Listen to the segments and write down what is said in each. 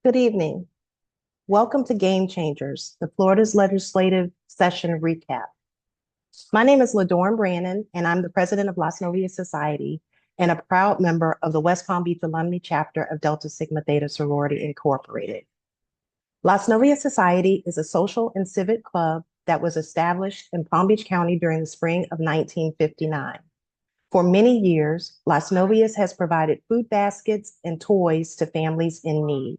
Good evening. Welcome to Game Changers, the Florida's legislative session recap. My name is LaDorn Brannon, and I'm the president of Las Novias Society and a proud member of the West Palm Beach Alumni Chapter of Delta Sigma Theta Sorority Incorporated. Las Novias Society is a social and civic club that was established in Palm Beach County during the spring of 1959. For many years, Las Novias has provided food baskets and toys to families in need.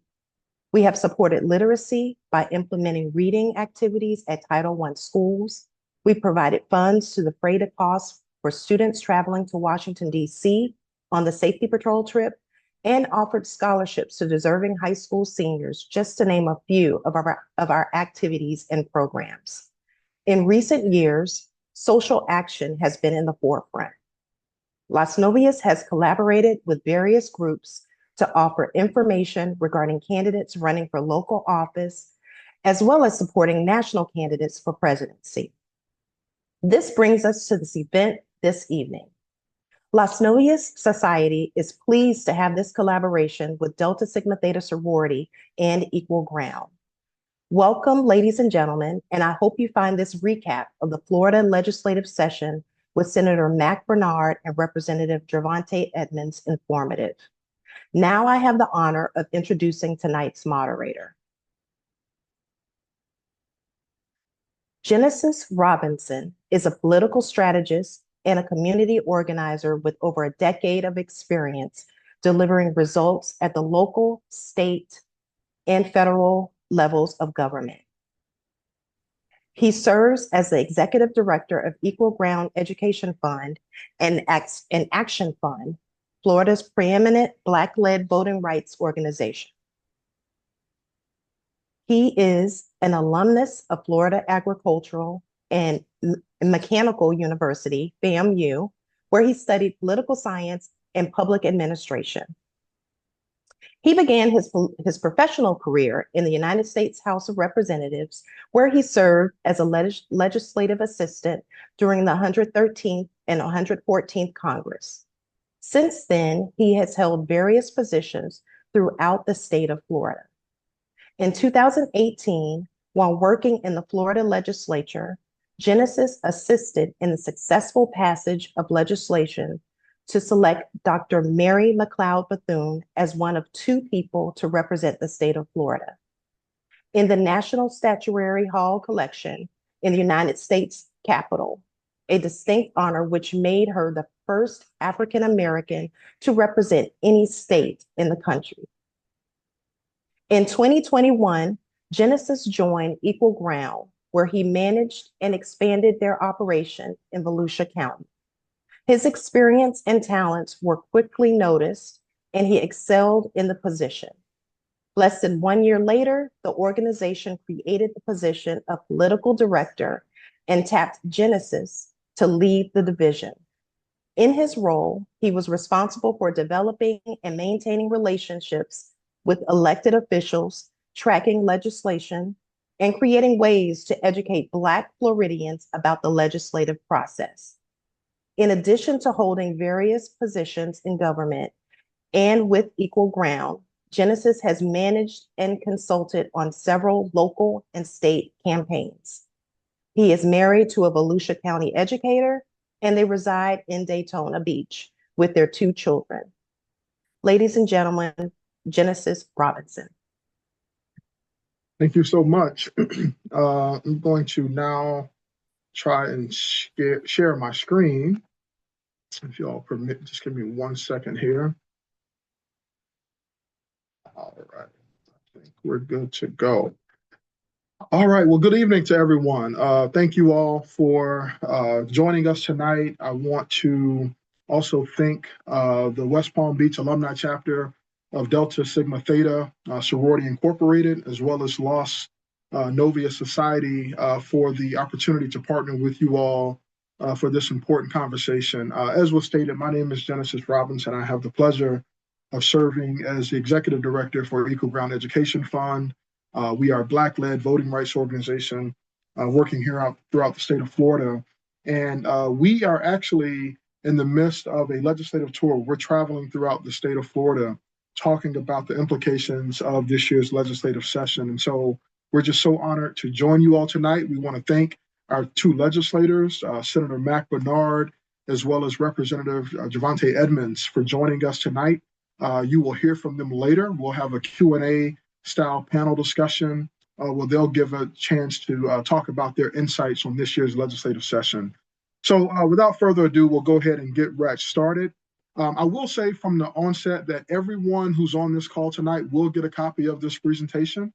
We have supported literacy by implementing reading activities at Title I schools. We provided funds to defray the costs for students traveling to Washington, D.C. on the Safety Patrol trip and offered scholarships to deserving high school seniors, just to name a few of our activities and programs. In recent years, social action has been in the forefront. Las Novias has collaborated with various groups to offer information regarding candidates running for local office, as well as supporting national candidates for presidency. This brings us to this event this evening. Las Novias Society is pleased to have this collaboration with Delta Sigma Theta Sorority and Equal Ground. Welcome, ladies and gentlemen, and I hope you find this recap of the Florida legislative session with Senator Mac Bernard and Representative Gervonta Edmonds informative. Now I have the honor of introducing tonight's moderator. Genesis Robinson is a political strategist and a community organizer with over a decade of experience delivering results at the local, state, and federal levels of government. He serves as the executive director of Equal Ground Education Fund and Action Fund, Florida's preeminent Black-led voting rights organization. He is an alumnus of Florida Agricultural and Mechanical University, FAMU, where he studied political science and public administration. He began his professional career in the United States House of Representatives, where he served as a legislative assistant during the 113th and 114th Congress. Since then, he has held various positions throughout the state of Florida. In 2018, while working in the Florida legislature, Genesis assisted in the successful passage of legislation to select Dr. Mary McLeod Bethune as one of two people to represent the state of Florida. In the National Statuary Hall collection in the United States Capitol, a distinct honor which made her the first African American to represent any state in the country. In 2021, Genesis joined Equal Ground, where he managed and expanded their operation in Volusia County. His experience and talents were quickly noticed, and he excelled in the position. Less than 1 year later, the organization created the position of political director and tapped Genesis to lead the division. In his role, he was responsible for developing and maintaining relationships with elected officials, tracking legislation, and creating ways to educate Black Floridians about the legislative process. In addition to holding various positions in government and with Equal Ground, Genesis has managed and consulted on several local and state campaigns. He is married to a Volusia County educator, and they reside in Daytona Beach with their 2 children. Ladies and gentlemen, Genesis Robinson. Thank you so much. I'm going to now try and share my screen. If you all permit, just give me 1 second here. All right, I think we're good to go. All right, well, good evening to everyone. Thank you all for joining us tonight. I want to also thank the West Palm Beach Alumni Chapter of Delta Sigma Theta Sorority Incorporated, as well as Los Novia Society for the opportunity to partner with you all for this important conversation. As was stated, my name is Genesis Robinson. I have the pleasure of serving as the Executive Director for Equal Ground Education Fund. We are a Black-led voting rights organization working here throughout the state of Florida. And we are actually in the midst of a legislative tour. We're traveling throughout the state of Florida talking about the implications of this year's legislative session. And so we're just so honored to join you all tonight. We want to thank our two legislators, Senator Mac Bernard, as well as Representative Javante Edmonds, for joining us tonight. You will hear from them later. We'll have a Q&A style panel discussion where they'll give a chance to talk about their insights on this year's legislative session. So without further ado, we'll go ahead and get right started. I will say from the onset that everyone who's on this call tonight will get a copy of this presentation.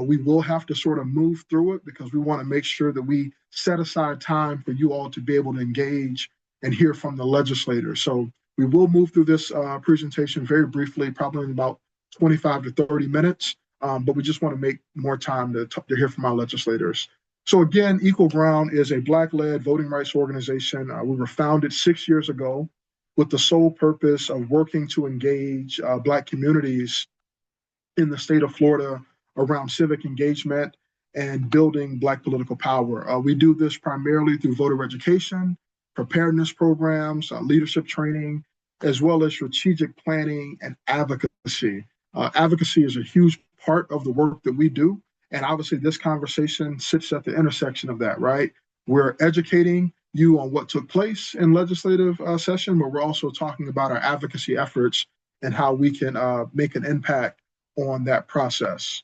We will have to sort of move through it because we want to make sure that we set aside time for you all to be able to engage and hear from the legislators. So we will move through this presentation very briefly, probably in about 25 to 30 minutes, but we just want to make more time to hear from our legislators. So again, Equal Ground is a Black-led voting rights organization. We were founded 6 years ago with the sole purpose of working to engage Black communities in the state of Florida around civic engagement and building Black political power. We do this primarily through voter education, preparedness programs, leadership training, as well as strategic planning and advocacy. Advocacy is a huge part of the work that we do. And obviously this conversation sits at the intersection of that, right? We're educating you on what took place in legislative session, but we're also talking about our advocacy efforts and how we can make an impact on that process.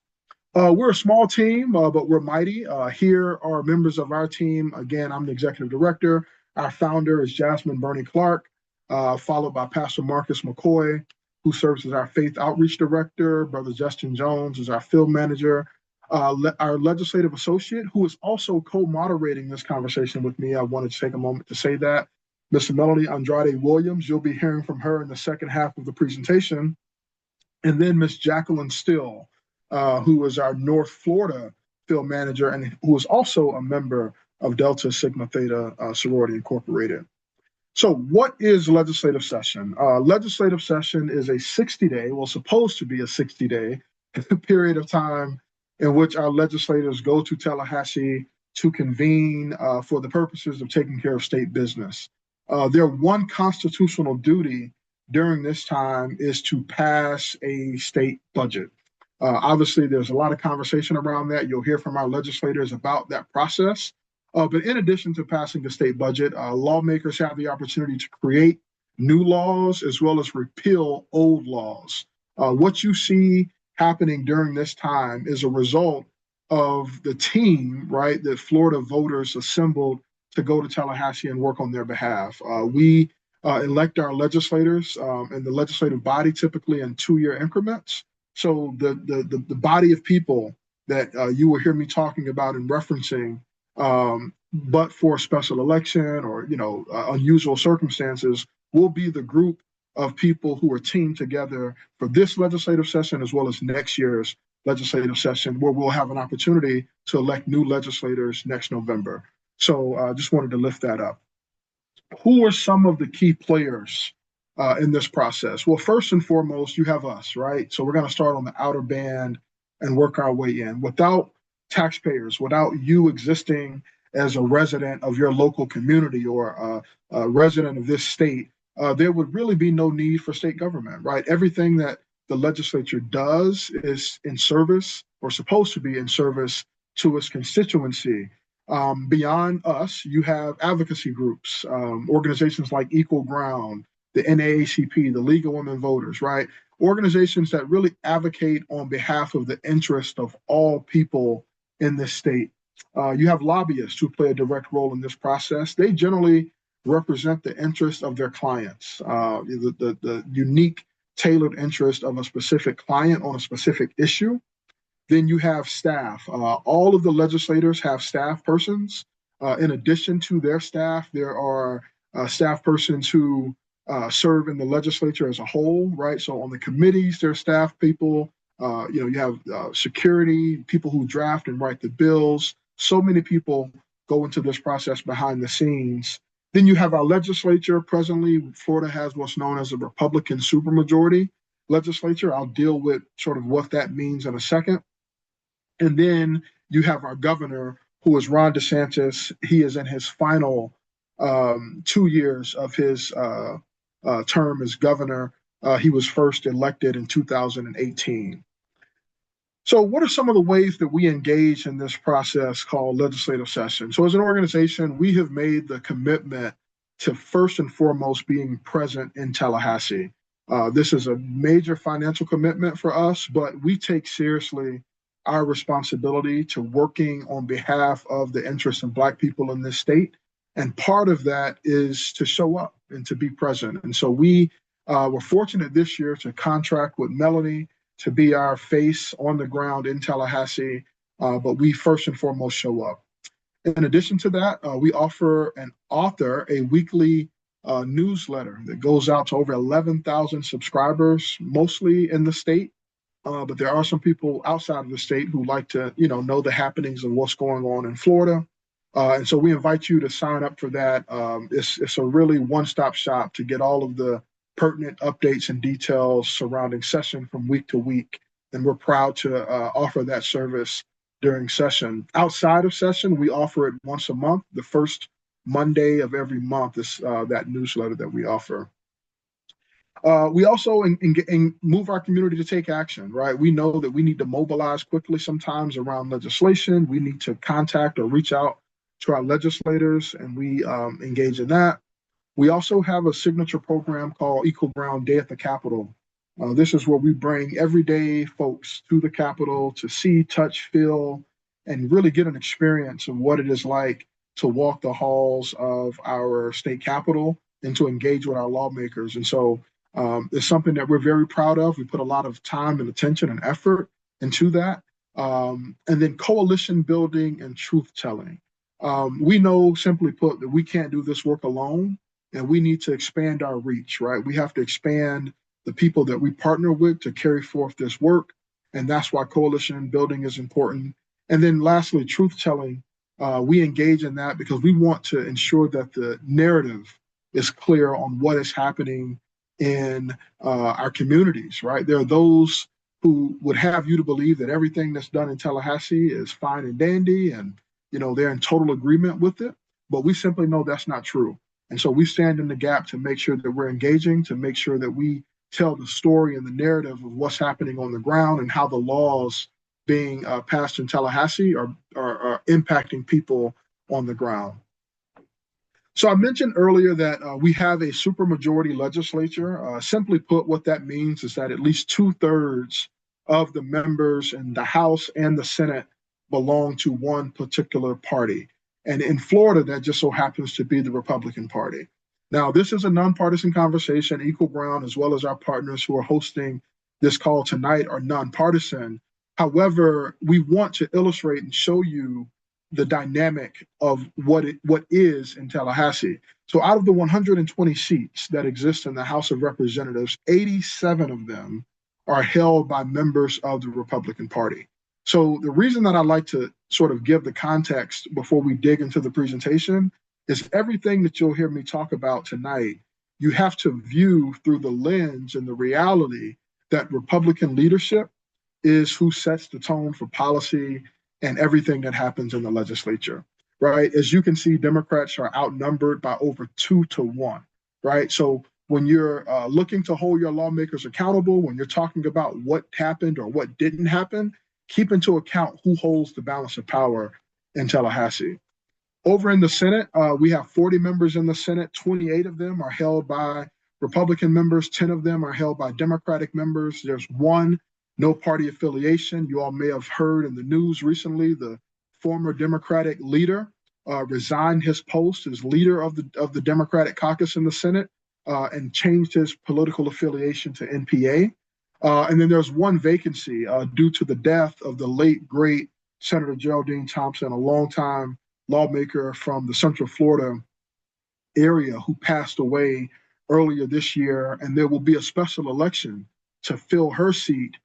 We're a small team, but we're mighty. Here are members of our team. Again, I'm the executive director. Our founder is Jasmine Bernie Clark, followed by Pastor Marcus McCoy, who serves as our faith outreach director. Brother Justin Jones is our field manager. Our legislative associate, who is also co-moderating this conversation with me. I wanted to take a moment to say that. Ms. Melody Andrade Williams, you'll be hearing from her in the second half of the presentation. And then Ms. Jacqueline Still, who is our North Florida field manager and who is also a member of Delta Sigma Theta Sorority Incorporated. So what is legislative session? Legislative session is a 60-day, well, supposed to be a 60-day period of time in which our legislators go to Tallahassee to convene for the purposes of taking care of state business. Their one constitutional duty during this time is to pass a state budget. Obviously, there's a lot of conversation around that. You'll hear from our legislators about that process. But in addition to passing the state budget, lawmakers have the opportunity to create new laws as well as repeal old laws. What you see happening during this time is a result of the team, right, that Florida voters assembled to go to Tallahassee and work on their behalf. We elect our legislators and the legislative body typically in 2-year increments. So the body of people that you will hear me talking about and referencing, but for a special election or unusual circumstances, will be the group of people who are teamed together for this legislative session as well as next year's legislative session, where we'll have an opportunity to elect new legislators next November. So I just wanted to lift that up. Who are some of the key players in this process? Well, first and foremost, you have us, right? So we're going to start on the outer band and work our way in. Without taxpayers, without you existing as a resident of your local community or a resident of this state, there would really be no need for state government, right? Everything that the legislature does is in service or supposed to be in service to its constituency. Beyond us, you have advocacy groups, organizations like Equal Ground, the NAACP, the League of Women Voters, right? Organizations that really advocate on behalf of the interest of all people in this state. You have lobbyists who play a direct role in this process. They generally represent the interest of their clients, the unique tailored interest of a specific client on a specific issue. Then you have staff. All of the legislators have staff persons. In addition to their staff, there are staff persons who serve in the legislature as a whole, right? So on the committees, there are staff people. You have security, people who draft and write the bills. So many people go into this process behind the scenes. Then you have our legislature. Presently, Florida has what's known as a Republican supermajority legislature. I'll deal with sort of what that means in a second. And then you have our governor, who is Ron DeSantis. He is in his final 2 years of his term as governor. He was first elected in 2018. So what are some of the ways that we engage in this process called legislative session? So as an organization, we have made the commitment to first and foremost being present in Tallahassee. This is a major financial commitment for us, but we take seriously our responsibility to working on behalf of the interests of Black people in this state. And part of that is to show up and to be present. And so we were fortunate this year to contract with Melanie to be our face on the ground in Tallahassee, but we first and foremost show up. In addition to that, we offer an author a weekly newsletter that goes out to over 11,000 subscribers, mostly in the state. But there are some people outside of the state who like to, know the happenings of what's going on in Florida. And so we invite you to sign up for that. It's a really one-stop shop to get all of the pertinent updates and details surrounding session from week to week. And we're proud to offer that service during session. Outside of session, we offer it once a month. The first Monday of every month is that newsletter that we offer. We also move our community to take action, right? We know that we need to mobilize quickly sometimes around legislation. We need to contact or reach out to our legislators, and we engage in that. We also have a signature program called Equal Ground Day at the Capitol. This is where we bring everyday folks to the Capitol to see, touch, feel, and really get an experience of what it is like to walk the halls of our state capitol and to engage with our lawmakers. And so it's something that we're very proud of. We put a lot of time and attention and effort into that. And then coalition building and truth telling. We know, simply put, that we can't do this work alone, and we need to expand our reach, right? We have to expand the people that we partner with to carry forth this work. And that's why coalition building is important. And then lastly, truth telling. We engage in that because we want to ensure that the narrative is clear on what is happening in our communities, right? There are those who would have you to believe that everything that's done in Tallahassee is fine and dandy and, they're in total agreement with it, but we simply know that's not true. And so we stand in the gap to make sure that we're engaging, to make sure that we tell the story and the narrative of what's happening on the ground and how the laws being passed in Tallahassee are impacting people on the ground. So I mentioned earlier that we have a supermajority legislature. Simply put, what that means is that at least 2/3 of the members in the House and the Senate belong to one particular party. And in Florida, that just so happens to be the Republican Party. Now, this is a nonpartisan conversation. Equal Ground, as well as our partners who are hosting this call tonight, are nonpartisan. However, we want to illustrate and show you the dynamic of what is in Tallahassee. So out of the 120 seats that exist in the House of Representatives, 87 of them are held by members of the Republican Party. So the reason that I like to sort of give the context before we dig into the presentation is everything that you'll hear me talk about tonight, you have to view through the lens and the reality that Republican leadership is who sets the tone for policy and everything that happens in the legislature, right? As you can see, Democrats are outnumbered by over 2-1, right? So when you're looking to hold your lawmakers accountable, when you're talking about what happened or what didn't happen, keep into account who holds the balance of power in Tallahassee. Over in the Senate, we have 40 members in the Senate. 28 of them are held by Republican members. 10 of them are held by Democratic members. There's one no party affiliation. You all may have heard in the news recently, the former Democratic leader resigned his post as leader of the Democratic caucus in the Senate and changed his political affiliation to NPA. And then there's one vacancy due to the death of the late, great Senator Geraldine Thompson, a longtime lawmaker from the Central Florida area who passed away earlier this year. And there will be a special election to fill her seat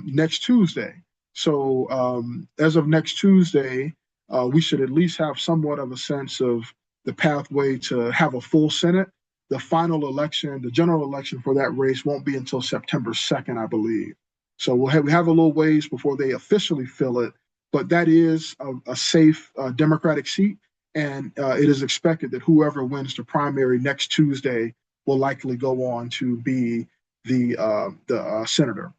next Tuesday. So as of next Tuesday, we should at least have somewhat of a sense of the pathway to have a full Senate. The final election, the general election for that race won't be until September 2nd, I believe. So we have a little ways before they officially fill it, but that is a safe Democratic seat. And it is expected that whoever wins the primary next Tuesday will likely go on to be the senator.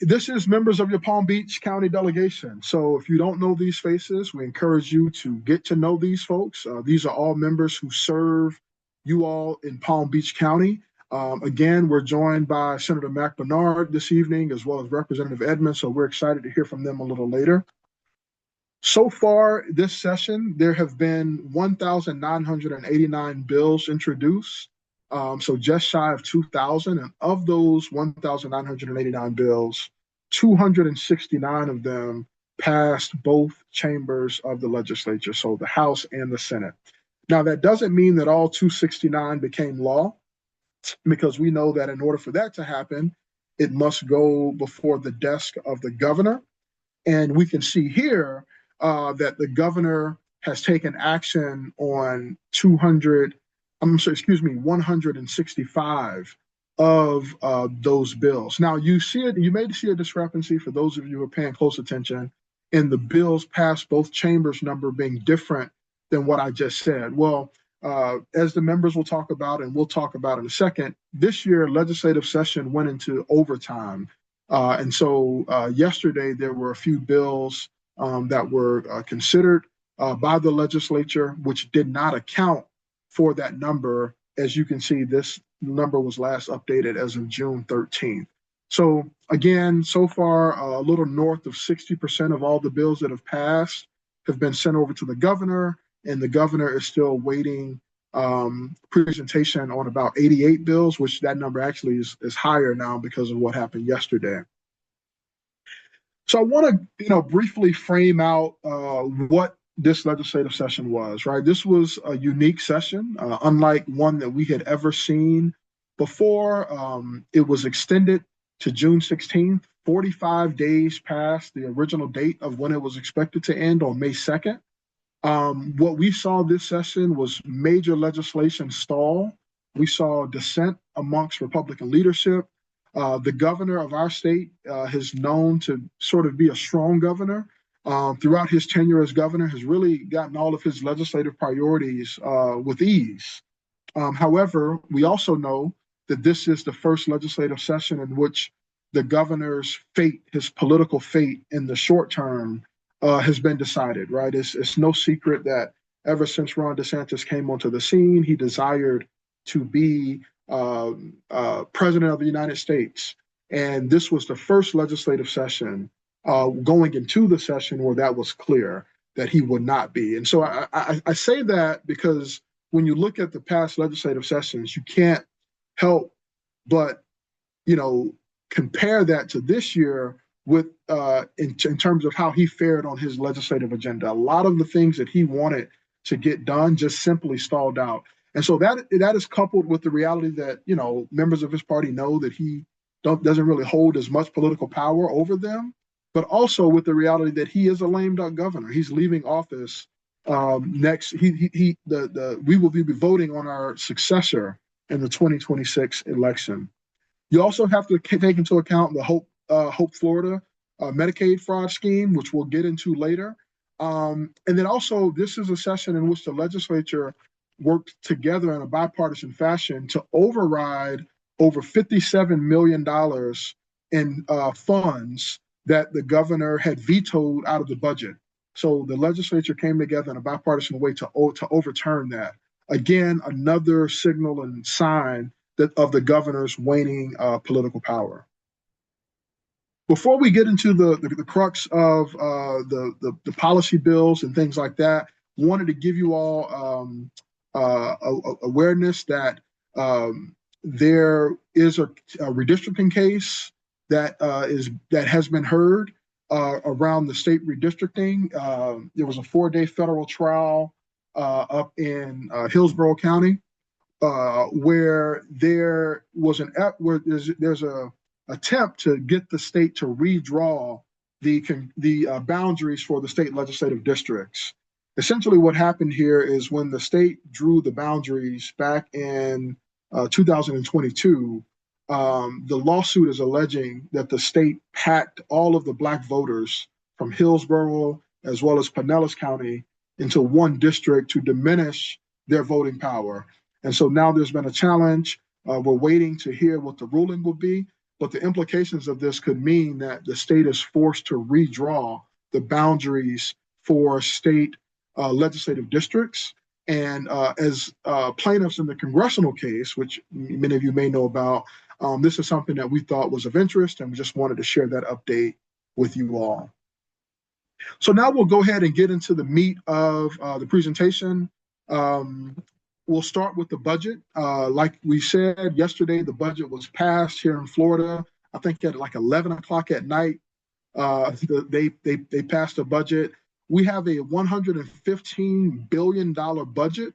This is members of your Palm Beach County delegation. So if you don't know these faces, we encourage you to get to know these folks. These are all members who serve you all in Palm Beach County. Again, we're joined by Senator Mac Bernard this evening, as well as Representative Edmonds. So we're excited to hear from them a little later. So far this session, there have been 1,989 bills introduced. So just shy of 2,000, and of those 1,989 bills, 269 of them passed both chambers of the legislature, so the House and the Senate. Now, that doesn't mean that all 269 became law, because we know that in order for that to happen, it must go before the desk of the governor. And we can see here that the governor has taken action on 165 of those bills. Now you may see a discrepancy for those of you who are paying close attention in the bills passed both chambers number being different than what I just said. Well, as the members will talk about, and we'll talk about in a second, this year legislative session went into overtime. And so yesterday there were a few bills that were considered by the legislature, which did not account for that number. As you can see, this number was last updated as of June 13th. So again, so far, a little north of 60% of all the bills that have passed have been sent over to the governor, and the governor is still waiting presentation on about 88 bills, which that number actually is higher now because of what happened yesterday. So I want to, briefly frame out what this legislative session was, right? This was a unique session, unlike one that we had ever seen before. It was extended to June 16th, 45 days past the original date of when it was expected to end on May 2nd. What we saw this session was major legislation stall. We saw dissent amongst Republican leadership. The governor of our state is known to sort of be a strong governor. Throughout his tenure as governor, has really gotten all of his legislative priorities with ease. However, we also know that this is the first legislative session in which the governor's fate, his political fate in the short term, has been decided, right? It's no secret that ever since Ron DeSantis came onto the scene, he desired to be president of the United States. And this was the first legislative session going into the session where that was clear that he would not be. And so I say that because when you look at the past legislative sessions, you can't help but, compare that to this year with in terms of how he fared on his legislative agenda. A lot of the things that he wanted to get done just simply stalled out. And so that is coupled with the reality that, members of his party know that he doesn't really hold as much political power over them, but also with the reality that he is a lame duck governor. He's leaving office next. We will be voting on our successor in the 2026 election. You also have to take into account the Hope Florida Medicaid fraud scheme, which we'll get into later. And then also, this is a session in which the legislature worked together in a bipartisan fashion to override over $57 million in funds that the governor had vetoed out of the budget. So the legislature came together in a bipartisan way to overturn that. Again, another signal and sign of the governor's waning political power. Before we get into the crux of the policy bills and things like that, wanted to give you all awareness that there is a redistricting case that has been heard around the state redistricting. There was a 4-day federal trial up in Hillsborough County where there was where there's a attempt to get the state to redraw the boundaries for the state legislative districts. Essentially, what happened here is when the state drew the boundaries back in 2022, the lawsuit is alleging that the state packed all of the Black voters from Hillsborough as well as Pinellas County into one district to diminish their voting power. And so now there's been a challenge. We're waiting to hear what the ruling will be, but the implications of this could mean that the state is forced to redraw the boundaries for state legislative districts. And as plaintiffs in the congressional case, which many of you may know about, this is something that we thought was of interest, and we just wanted to share that update with you all. So now we'll go ahead and get into the meat of the presentation. We'll start with the budget. Like we said yesterday, the budget was passed here in Florida. I think at like 11 o'clock at night, they passed a budget. We have a $115 billion budget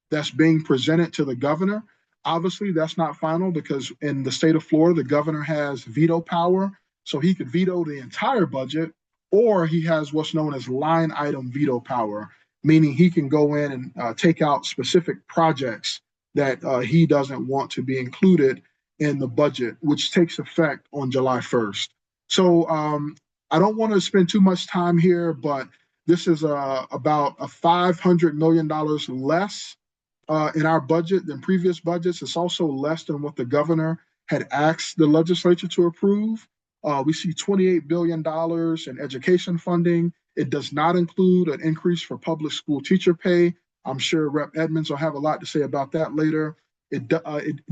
that's being presented to the governor. Obviously, that's not final because in the state of Florida, the governor has veto power. So he could veto the entire budget, or he has what's known as line item veto power, meaning he can go in and take out specific projects that he doesn't want to be included in the budget, which takes effect on July 1st. So I don't want to spend too much time here, but this is about a $500 million less in our budget than previous budgets. It's also less than what the governor had asked the legislature to approve. We see $28 billion in education funding. It does not include an increase for public school teacher pay. I'm sure Rep. Edmonds will have a lot to say about that later. It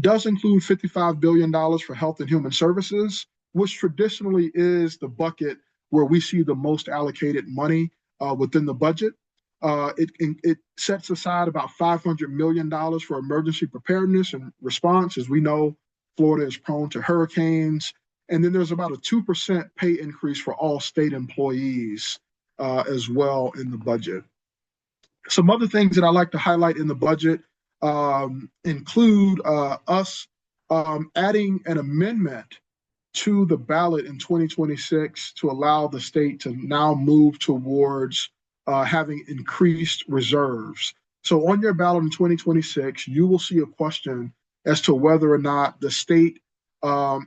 does include $55 billion for health and human services, which traditionally is the bucket where we see the most allocated money within the budget. It sets aside about $500 million for emergency preparedness and response. As we know, Florida is prone to hurricanes. And then there's about a 2% pay increase for all state employees as well in the budget. Some other things that I like to highlight in the budget include us adding an amendment to the ballot in 2026 to allow the state to now move towards having increased reserves. So on your ballot in 2026, you will see a question as to whether or not the state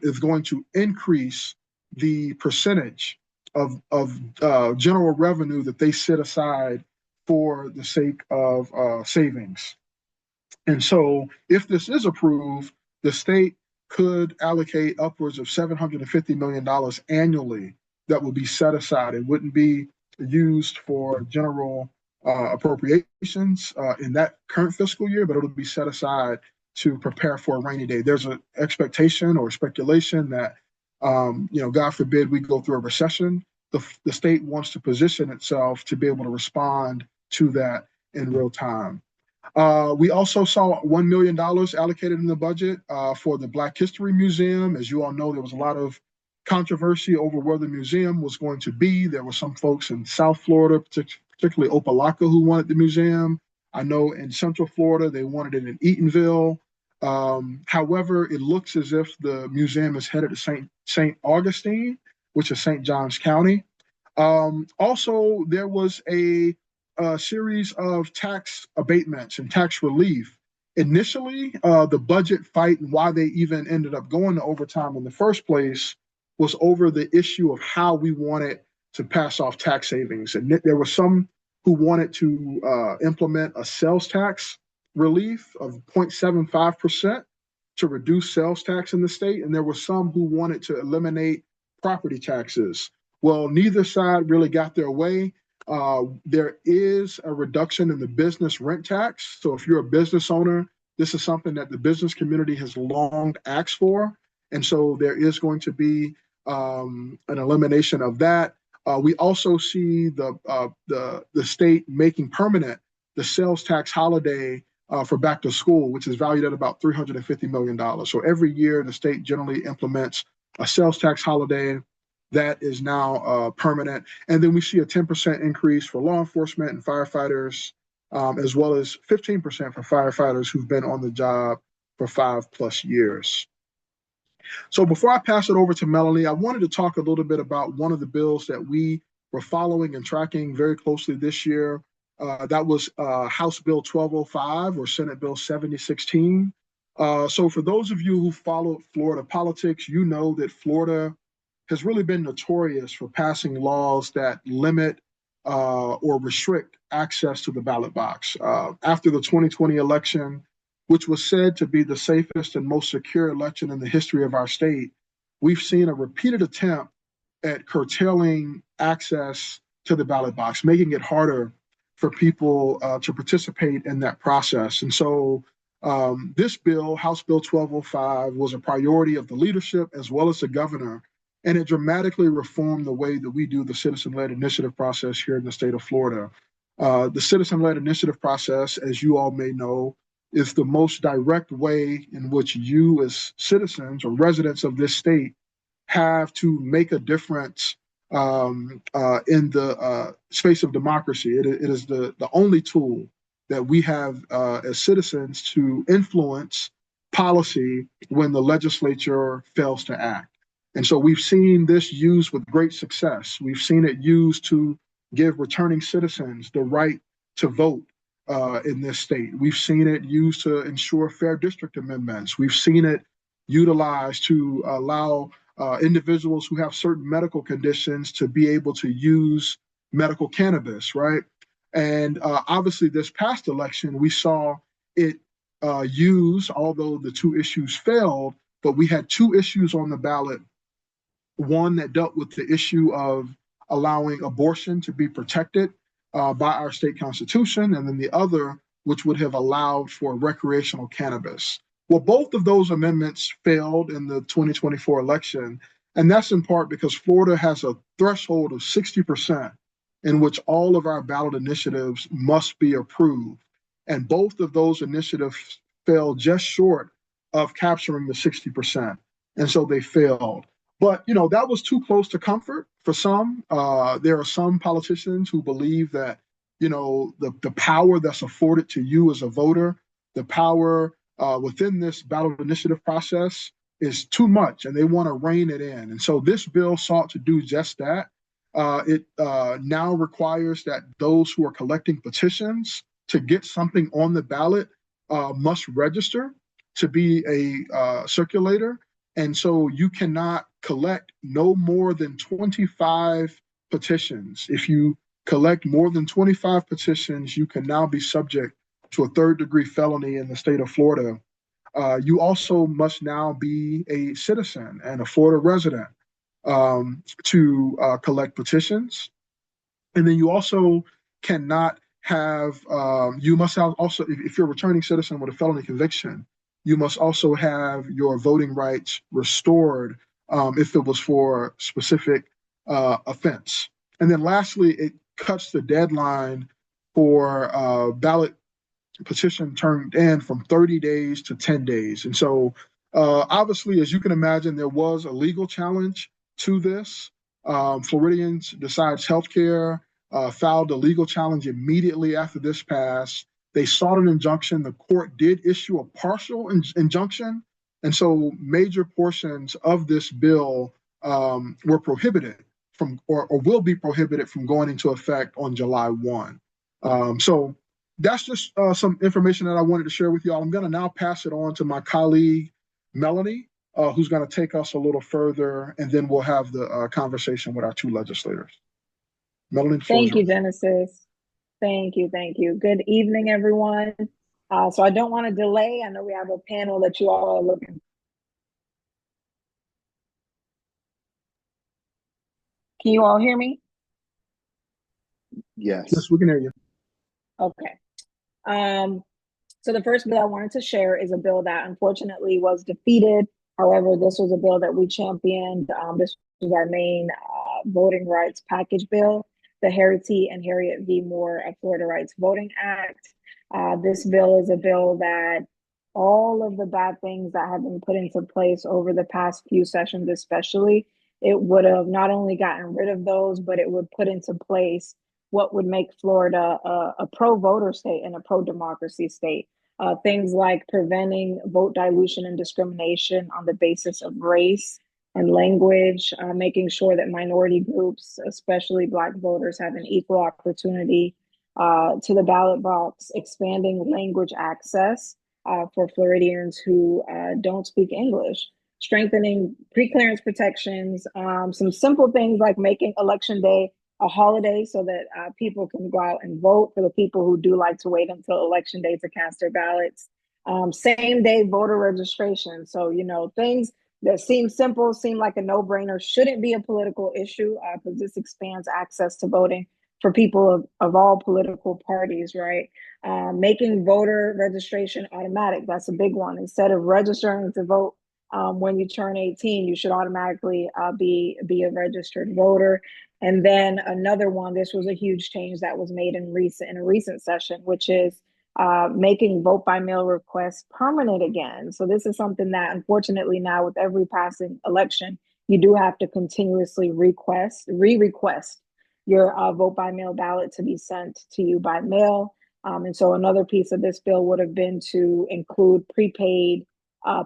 is going to increase the percentage of general revenue that they set aside for the sake of savings. And so if this is approved, the state could allocate upwards of $750 million annually that will be set aside. It wouldn't be used for general appropriations in that current fiscal year, but it'll be set aside to prepare for a rainy day. There's an expectation or speculation that, God forbid we go through a recession. The state wants to position itself to be able to respond to that in real time. We also saw $1 million allocated in the budget for the Black History Museum. As you all know, there was a lot of controversy over where the museum was going to be. There were some folks in South Florida, particularly Opelika, who wanted the museum. I know in Central Florida, they wanted it in Eatonville. However, it looks as if the museum is headed to St. Augustine, which is St. Johns County. Also, there was a series of tax abatements and tax relief. Initially, the budget fight and why they even ended up going to overtime in the first place was over the issue of how we wanted to pass off tax savings. And there were some who wanted to implement a sales tax relief of 0.75% to reduce sales tax in the state. And there were some who wanted to eliminate property taxes. Well, neither side really got their way. There is a reduction in the business rent tax. So if you're a business owner, this is something that the business community has long asked for. And so there is going to be an elimination of that. We also see the state making permanent the sales tax holiday for back to school, which is valued at about $350 million. So every year, the state generally implements a sales tax holiday that is now permanent. And then we see a 10% increase for law enforcement and firefighters, as well as 15% for firefighters who've been on the job for 5+ years. So before I pass it over to Melanie, I wanted to talk a little bit about one of the bills that we were following and tracking very closely this year. That was House Bill 1205 or Senate Bill 7016. So for those of you who followed Florida politics, you know that Florida has really been notorious for passing laws that limit or restrict access to the ballot box. After the 2020 election, which was said to be the safest and most secure election in the history of our state, we've seen a repeated attempt at curtailing access to the ballot box, making it harder for people to participate in that process. And so this bill, House Bill 1205, was a priority of the leadership as well as the governor, and it dramatically reformed the way that we do the citizen-led initiative process here in the state of Florida. The citizen-led initiative process, as you all may know, is the most direct way in which you as citizens or residents of this state have to make a difference in the space of democracy. It is the only tool that we have as citizens to influence policy when the legislature fails to act. And so we've seen this used with great success. We've seen it used to give returning citizens the right to vote in this state. We've seen it used to ensure fair district amendments. We've seen it utilized to allow individuals who have certain medical conditions to be able to use medical cannabis, right? And obviously this past election, we saw it used, although the two issues failed, but we had two issues on the ballot. One that dealt with the issue of allowing abortion to be protected by our state constitution, and then the other, which would have allowed for recreational cannabis. Well, both of those amendments failed in the 2024 election, and that's in part because Florida has a threshold of 60% in which all of our ballot initiatives must be approved. And both of those initiatives fell just short of capturing the 60%. And so they failed. But, you know, that was too close to comfort for some. There are some politicians who believe that, you know, the power that's afforded to you as a voter, the power within this ballot initiative process is too much, and they want to rein it in. And so this bill sought to do just that. It now requires that those who are collecting petitions to get something on the ballot must register to be a circulator. And so you cannot collect no more than 25 petitions. If you collect more than 25 petitions, you can now be subject to a third-degree felony in the state of Florida. You also must now be a citizen and a Florida resident to collect petitions. And then you also cannot have, you must have also, if you're a returning citizen with a felony conviction, you must also have your voting rights restored if it was for a specific offense. And then lastly, it cuts the deadline for ballot petition turned in from 30 days to 10 days. And so obviously, as you can imagine, there was a legal challenge to this. Floridians Decides Healthcare filed a legal challenge immediately after this passed. They sought an injunction. The court did issue a partial injunction. And so major portions of this bill were prohibited from, or will be prohibited from going into effect on July 1. So that's just some information that I wanted to share with y'all. I'm going to now pass it on to my colleague, Melanie, who's going to take us a little further, and then we'll have the conversation with our two legislators. Melanie, thank you, Genesis. Thank you. Good evening, everyone. So I don't want to delay. I know we have a panel that you all are looking. Can you all hear me? Yes, we can hear you. Okay. So the first bill I wanted to share is a bill that unfortunately was defeated. However, this was a bill that we championed. This was our main voting rights package bill, the Harry T. and Harriet V. Moore Florida Rights Voting Act. This bill is a bill that all of the bad things that have been put into place over the past few sessions, especially, it would have not only gotten rid of those, but it would put into place what would make Florida a pro-voter state and a pro-democracy state. Things like preventing vote dilution and discrimination on the basis of race and language, making sure that minority groups, especially Black voters, have an equal opportunity to the ballot box, expanding language access for Floridians who don't speak English, strengthening pre-clearance protections, some simple things like making Election Day a holiday so that people can go out and vote for the people who do like to wait until Election Day to cast their ballots. Same day voter registration. So, you know, things that seem simple, seem like a no-brainer, shouldn't be a political issue because this expands access to voting for people of all political parties, right? Making voter registration automatic, that's a big one. Instead of registering to vote when you turn 18, you should automatically be a registered voter. And then another one, this was a huge change that was made in a recent session, which is making vote by mail requests permanent again. So this is something that unfortunately now with every passing election, you do have to continuously re-request your vote by mail ballot to be sent to you by mail. And so another piece of this bill would have been to include prepaid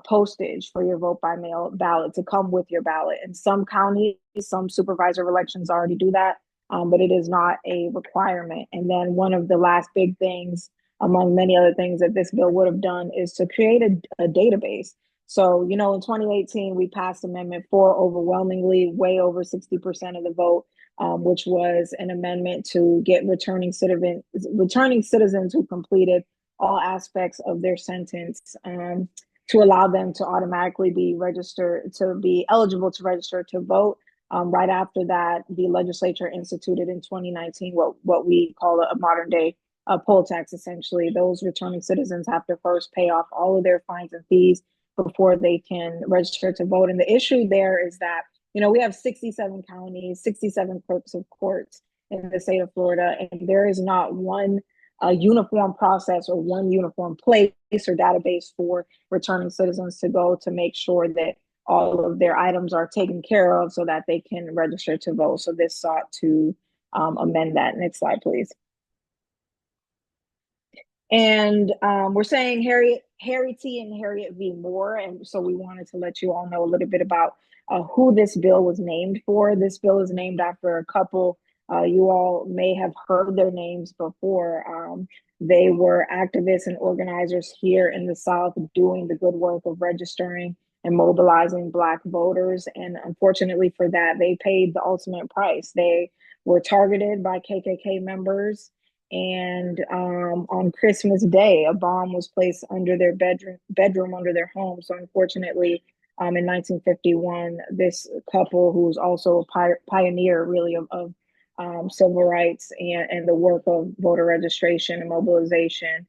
postage for your vote by mail ballot to come with your ballot. In some counties, some supervisor elections already do that, but it is not a requirement. And then one of the last big things, among many other things that this bill would have done, is to create a database. So, you know, in 2018, we passed Amendment 4 overwhelmingly, way over 60% of the vote, which was an amendment to get returning citizens who completed all aspects of their sentence to allow them to automatically be registered, to be eligible to register to vote. Right after that, the legislature instituted in 2019 what we call a modern day poll tax. Essentially, those returning citizens have to first pay off all of their fines and fees before they can register to vote. And the issue there is that, you know, we have 67 counties, 67 clerks of courts in the state of Florida, and there is not one uniform process or one uniform place or database for returning citizens to go to make sure that all of their items are taken care of so that they can register to vote. So this sought to amend that. Next slide, please. And we're saying Harriet T. and Harriet V. Moore. And so we wanted to let you all know a little bit about who this bill was named for. This bill is named after a couple you all may have heard their names before. They were activists and organizers here in the South doing the good work of registering and mobilizing Black voters. And unfortunately for that, they paid the ultimate price. They were targeted by KKK members. And on Christmas Day, a bomb was placed under their bedroom under their home. So unfortunately, in 1951, this couple, who's also a pioneer really of civil rights and the work of voter registration and mobilization,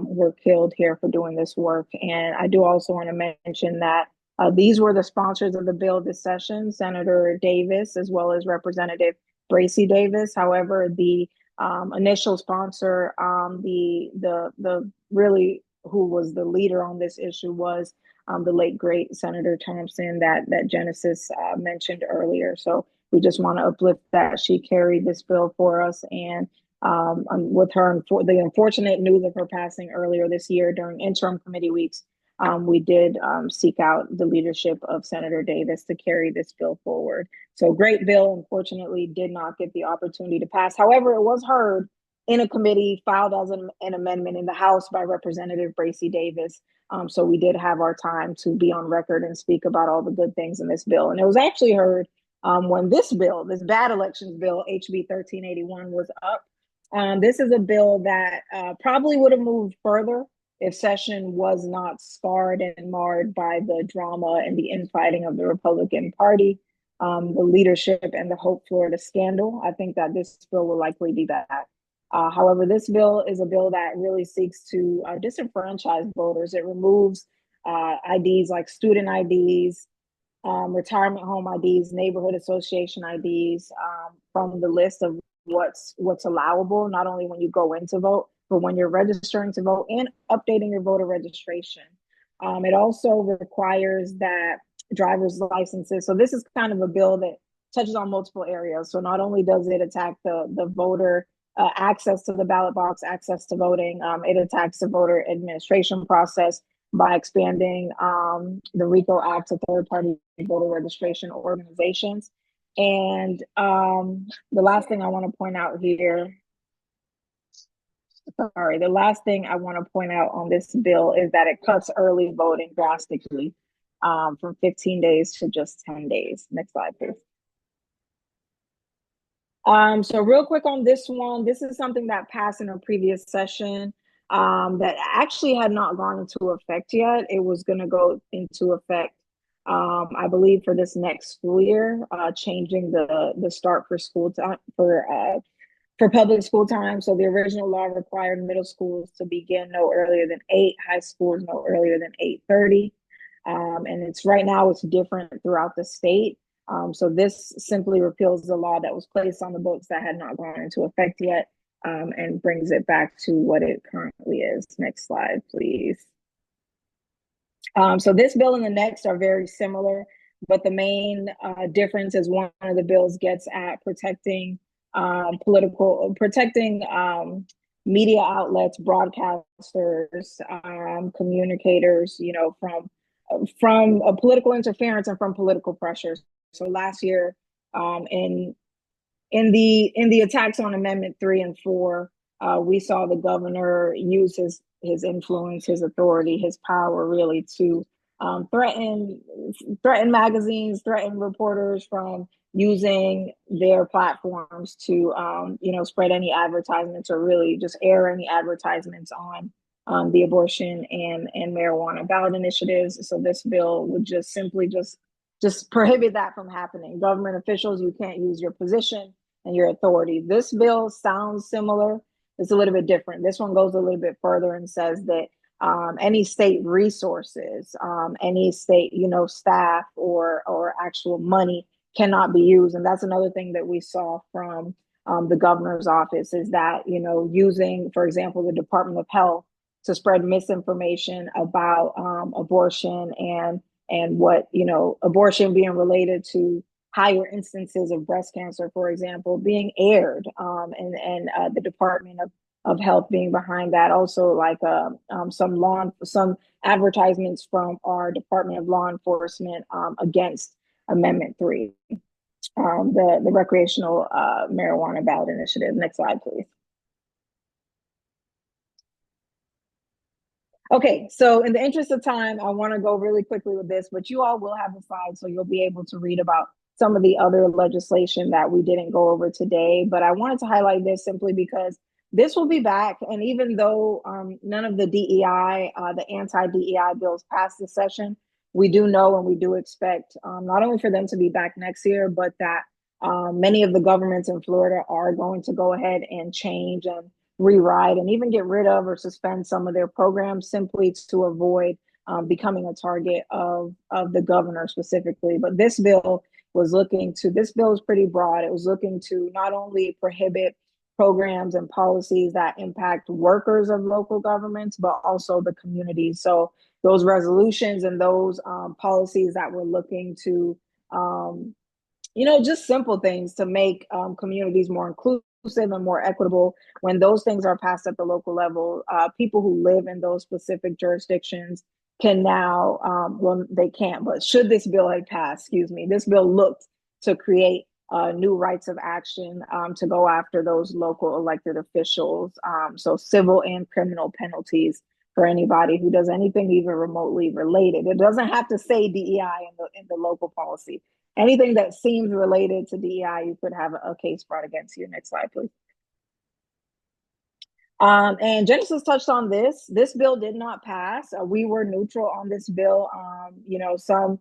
were killed here for doing this work. And I do also want to mention that these were the sponsors of the bill this session, Senator Davis, as well as Representative Bracy Davis. However, the initial sponsor, the really who was the leader on this issue was the late great Senator Thompson that Genesis mentioned earlier. So we just want to uplift that she carried this bill for us, and with her the unfortunate news of her passing earlier this year during interim committee weeks, we did seek out the leadership of Senator Davis to carry this bill forward. So great bill, unfortunately did not get the opportunity to pass. However, it was heard in a committee, filed as an amendment in the House by Representative Bracy Davis. So we did have our time to be on record and speak about all the good things in this bill. And it was actually heard when this bill, this bad elections bill, HB 1381, was up. This is a bill that probably would have moved further if session was not scarred and marred by the drama and the infighting of the Republican Party, the leadership and the Hope Florida scandal. I think that this bill will likely be back. However, this bill is a bill that really seeks to disenfranchise voters. It removes IDs like student IDs, retirement home IDs, neighborhood association IDs from the list of what's allowable, not only when you go in to vote, for when you're registering to vote and updating your voter registration. It also requires that driver's licenses. So this is kind of a bill that touches on multiple areas. So not only does it attack the voter access to the ballot box, access to voting, it attacks the voter administration process by expanding the RICO Act to third-party voter registration organizations. And the last thing I want to point out here, the last thing I want to point out on this bill is that it cuts early voting drastically from 15 days to just 10 days. Next slide, please. So real quick on this one, this is something that passed in a previous session that actually had not gone into effect yet. It was going to go into effect, I believe, for this next school year, changing the start for school time for public school time. So the original law required middle schools to begin no earlier than 8, high schools no earlier than 8:30. And it's right now it's different throughout the state. So this simply repeals the law that was placed on the books that had not gone into effect yet, and brings it back to what it currently is. Next slide, please. So this bill and the next are very similar, but the main difference is one of the bills gets at protecting media outlets, broadcasters, communicators, you know, from political interference and from political pressures. So last year, in the attacks on Amendment 3 and 4, we saw the governor use his influence, his authority, his power, really to threaten magazines, threaten reporters from using their platforms to spread any advertisements or really just air any advertisements on the abortion and marijuana ballot initiatives. So this bill would just simply just prohibit that from happening. Government officials, you can't use your position and your authority. This bill sounds similar. It's a little bit different. This one goes a little bit further and says that any state resources, any state, staff or actual money cannot be used. And that's another thing that we saw from the governor's office is that, using, for example, the Department of Health to spread misinformation about abortion and what, abortion being related to higher instances of breast cancer, for example, being aired, and the Department of Health being behind that. Also, like some advertisements from our Department of Law Enforcement against Amendment 3, the recreational marijuana ballot initiative. Next slide, please. Okay, so in the interest of time, I want to go really quickly with this, but you all will have the slides, so you'll be able to read about some of the other legislation that we didn't go over today. But I wanted to highlight this simply because this will be back. And even though none of the DEI, the anti-DEI bills passed this session, we do know and we do expect not only for them to be back next year, but that many of the governments in Florida are going to go ahead and change and rewrite and even get rid of or suspend some of their programs simply to avoid becoming a target of the governor specifically. But this bill is pretty broad. It was looking to not only prohibit programs and policies that impact workers of local governments, but also the community. So those resolutions and those policies that were looking to, just simple things to make communities more inclusive and more equitable. When those things are passed at the local level, people who live in those specific jurisdictions can now, well, they can't, but should this bill have passed, this bill looked to create new rights of action to go after those local elected officials. So civil and criminal penalties for anybody who does anything even remotely related. It doesn't have to say DEI in the local policy. Anything that seems related to DEI, you could have a case brought against you. Next slide, please. And Genesis touched on this. This bill did not pass. We were neutral on this bill. Some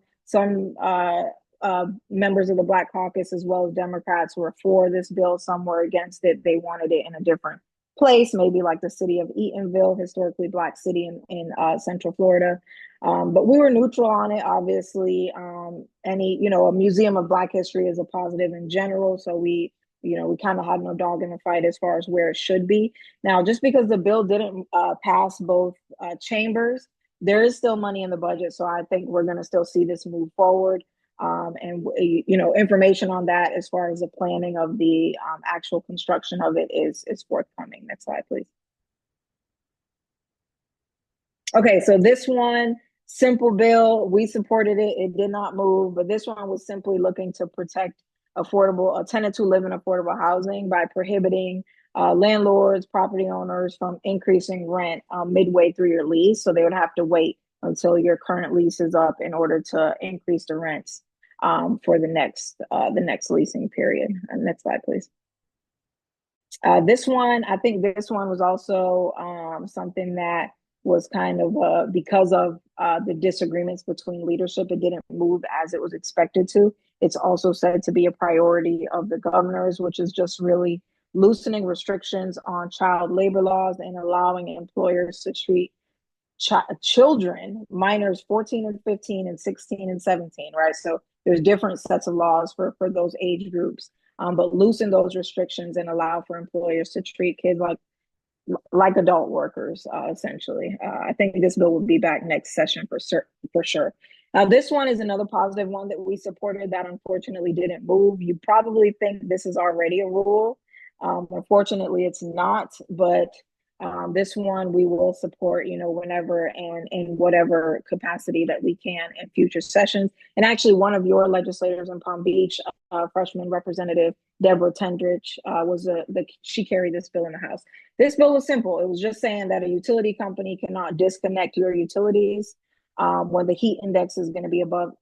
members of the Black Caucus, as well as Democrats, were for this bill. Some were against it. They wanted it in a different place, maybe like the city of Eatonville, historically Black city in Central Florida. But we were neutral on it. Obviously, a museum of Black history is a positive in general. So we we kind of had no dog in the fight as far as where it should be. Now, just because the bill didn't pass both chambers, there is still money in the budget. So I think we're going to still see this move forward. And information on that as far as the planning of the actual construction of it is forthcoming. Next slide, please. Okay, so this one, simple bill, we supported it. It did not move, but this one was simply looking to protect tenants who live in affordable housing by prohibiting landlords, property owners from increasing rent midway through your lease. So they would have to wait until your current lease is up in order to increase the rents for the next leasing period. Next slide, please. This one, I think this one was also something that was kind of because of the disagreements between leadership, it didn't move as it was expected to. It's also said to be a priority of the governors, which is just really loosening restrictions on child labor laws and allowing employers to treat children, minors 14 and 15 and 16 and 17, right? So there's different sets of laws for those age groups, but loosen those restrictions and allow for employers to treat kids like adult workers, essentially. I think this bill will be back next session for sure. This one is another positive one that we supported that unfortunately didn't move. You probably think this is already a rule. Unfortunately, it's not, but this one we will support, whenever and in whatever capacity that we can in future sessions. And actually, one of your legislators in Palm Beach, freshman representative Deborah Tendrich, she carried this bill in the House. This bill was simple. It was just saying that a utility company cannot disconnect your utilities when the heat index is going to be above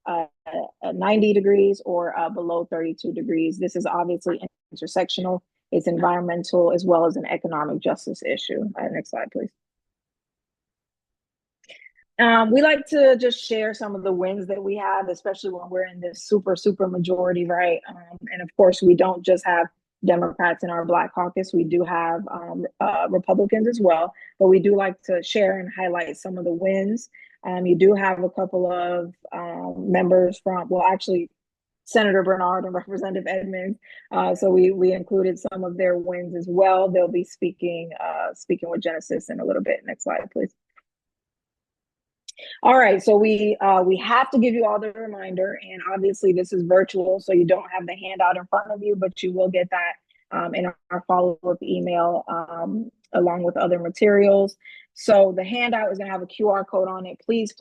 90 degrees or below 32 degrees. This is obviously intersectional. It's environmental as well as an economic justice issue. Next slide, please. We like to just share some of the wins that we have, especially when we're in this super majority, right? And of course, we don't just have Democrats in our Black caucus. We do have Republicans as well, but we do like to share and highlight some of the wins. You do have a couple of members from, well, actually, Senator Bernard and Representative Edmonds. So we included some of their wins as well. They'll be speaking with Genesis in a little bit. Next slide, please. All right, so we have to give you all the reminder, and obviously this is virtual, so you don't have the handout in front of you, but you will get that in our follow-up email along with other materials. So the handout is going to have a QR code on it. Please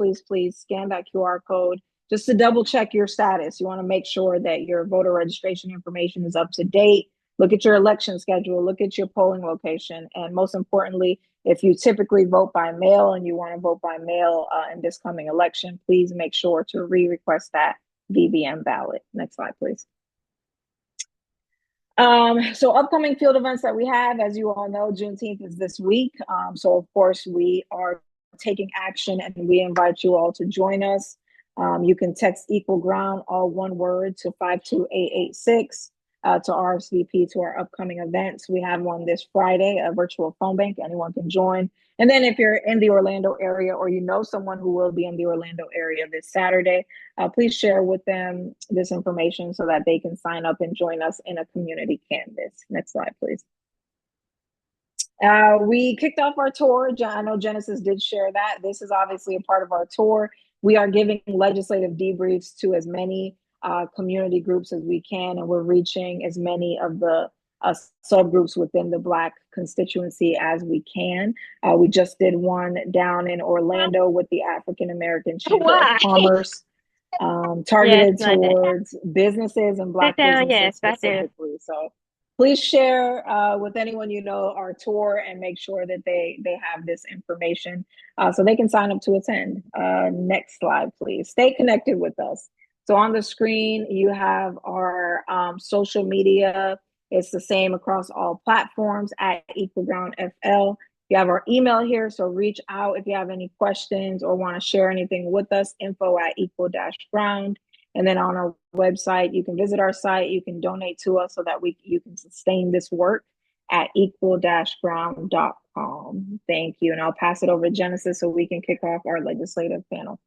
scan that QR code just to double check your status. You want to make sure that your voter registration information is up to date. Look at your election schedule, look at your polling location, and most importantly, if you typically vote by mail and you want to vote by mail in this coming election, please make sure to re-request that VBM ballot. Next slide, please. So upcoming field events that we have, as you all know, Juneteenth is this week. So of course we are taking action and we invite you all to join us. You can text Equal Ground, all one word, to 52886 to RSVP to our upcoming events. We have one this Friday, a virtual phone bank. Anyone can join. And then if you're in the Orlando area or you know someone who will be in the Orlando area this Saturday, please share with them this information so that they can sign up and join us in a community canvas. Next slide, please. We kicked off our tour. I know Genesis did share that. This is obviously a part of our tour. We are giving legislative debriefs to as many community groups as we can, and we're reaching as many of the subgroups within the Black constituency as we can. We just did one down in Orlando with the African American Chamber of Commerce, targeted towards businesses and Black businesses specifically. So please share with anyone you know our tour and make sure that they have this information so they can sign up to attend. Next slide, please. Stay connected with us. So on the screen, you have our social media. It's the same across all platforms at Equal Ground FL. You have our email here, so reach out if you have any questions or want to share anything with us, info@equal-ground. And then on our website, you can visit our site, you can donate to us so that you can sustain this work at equal-ground.com. Thank you. And I'll pass it over to Genesis so we can kick off our legislative panel.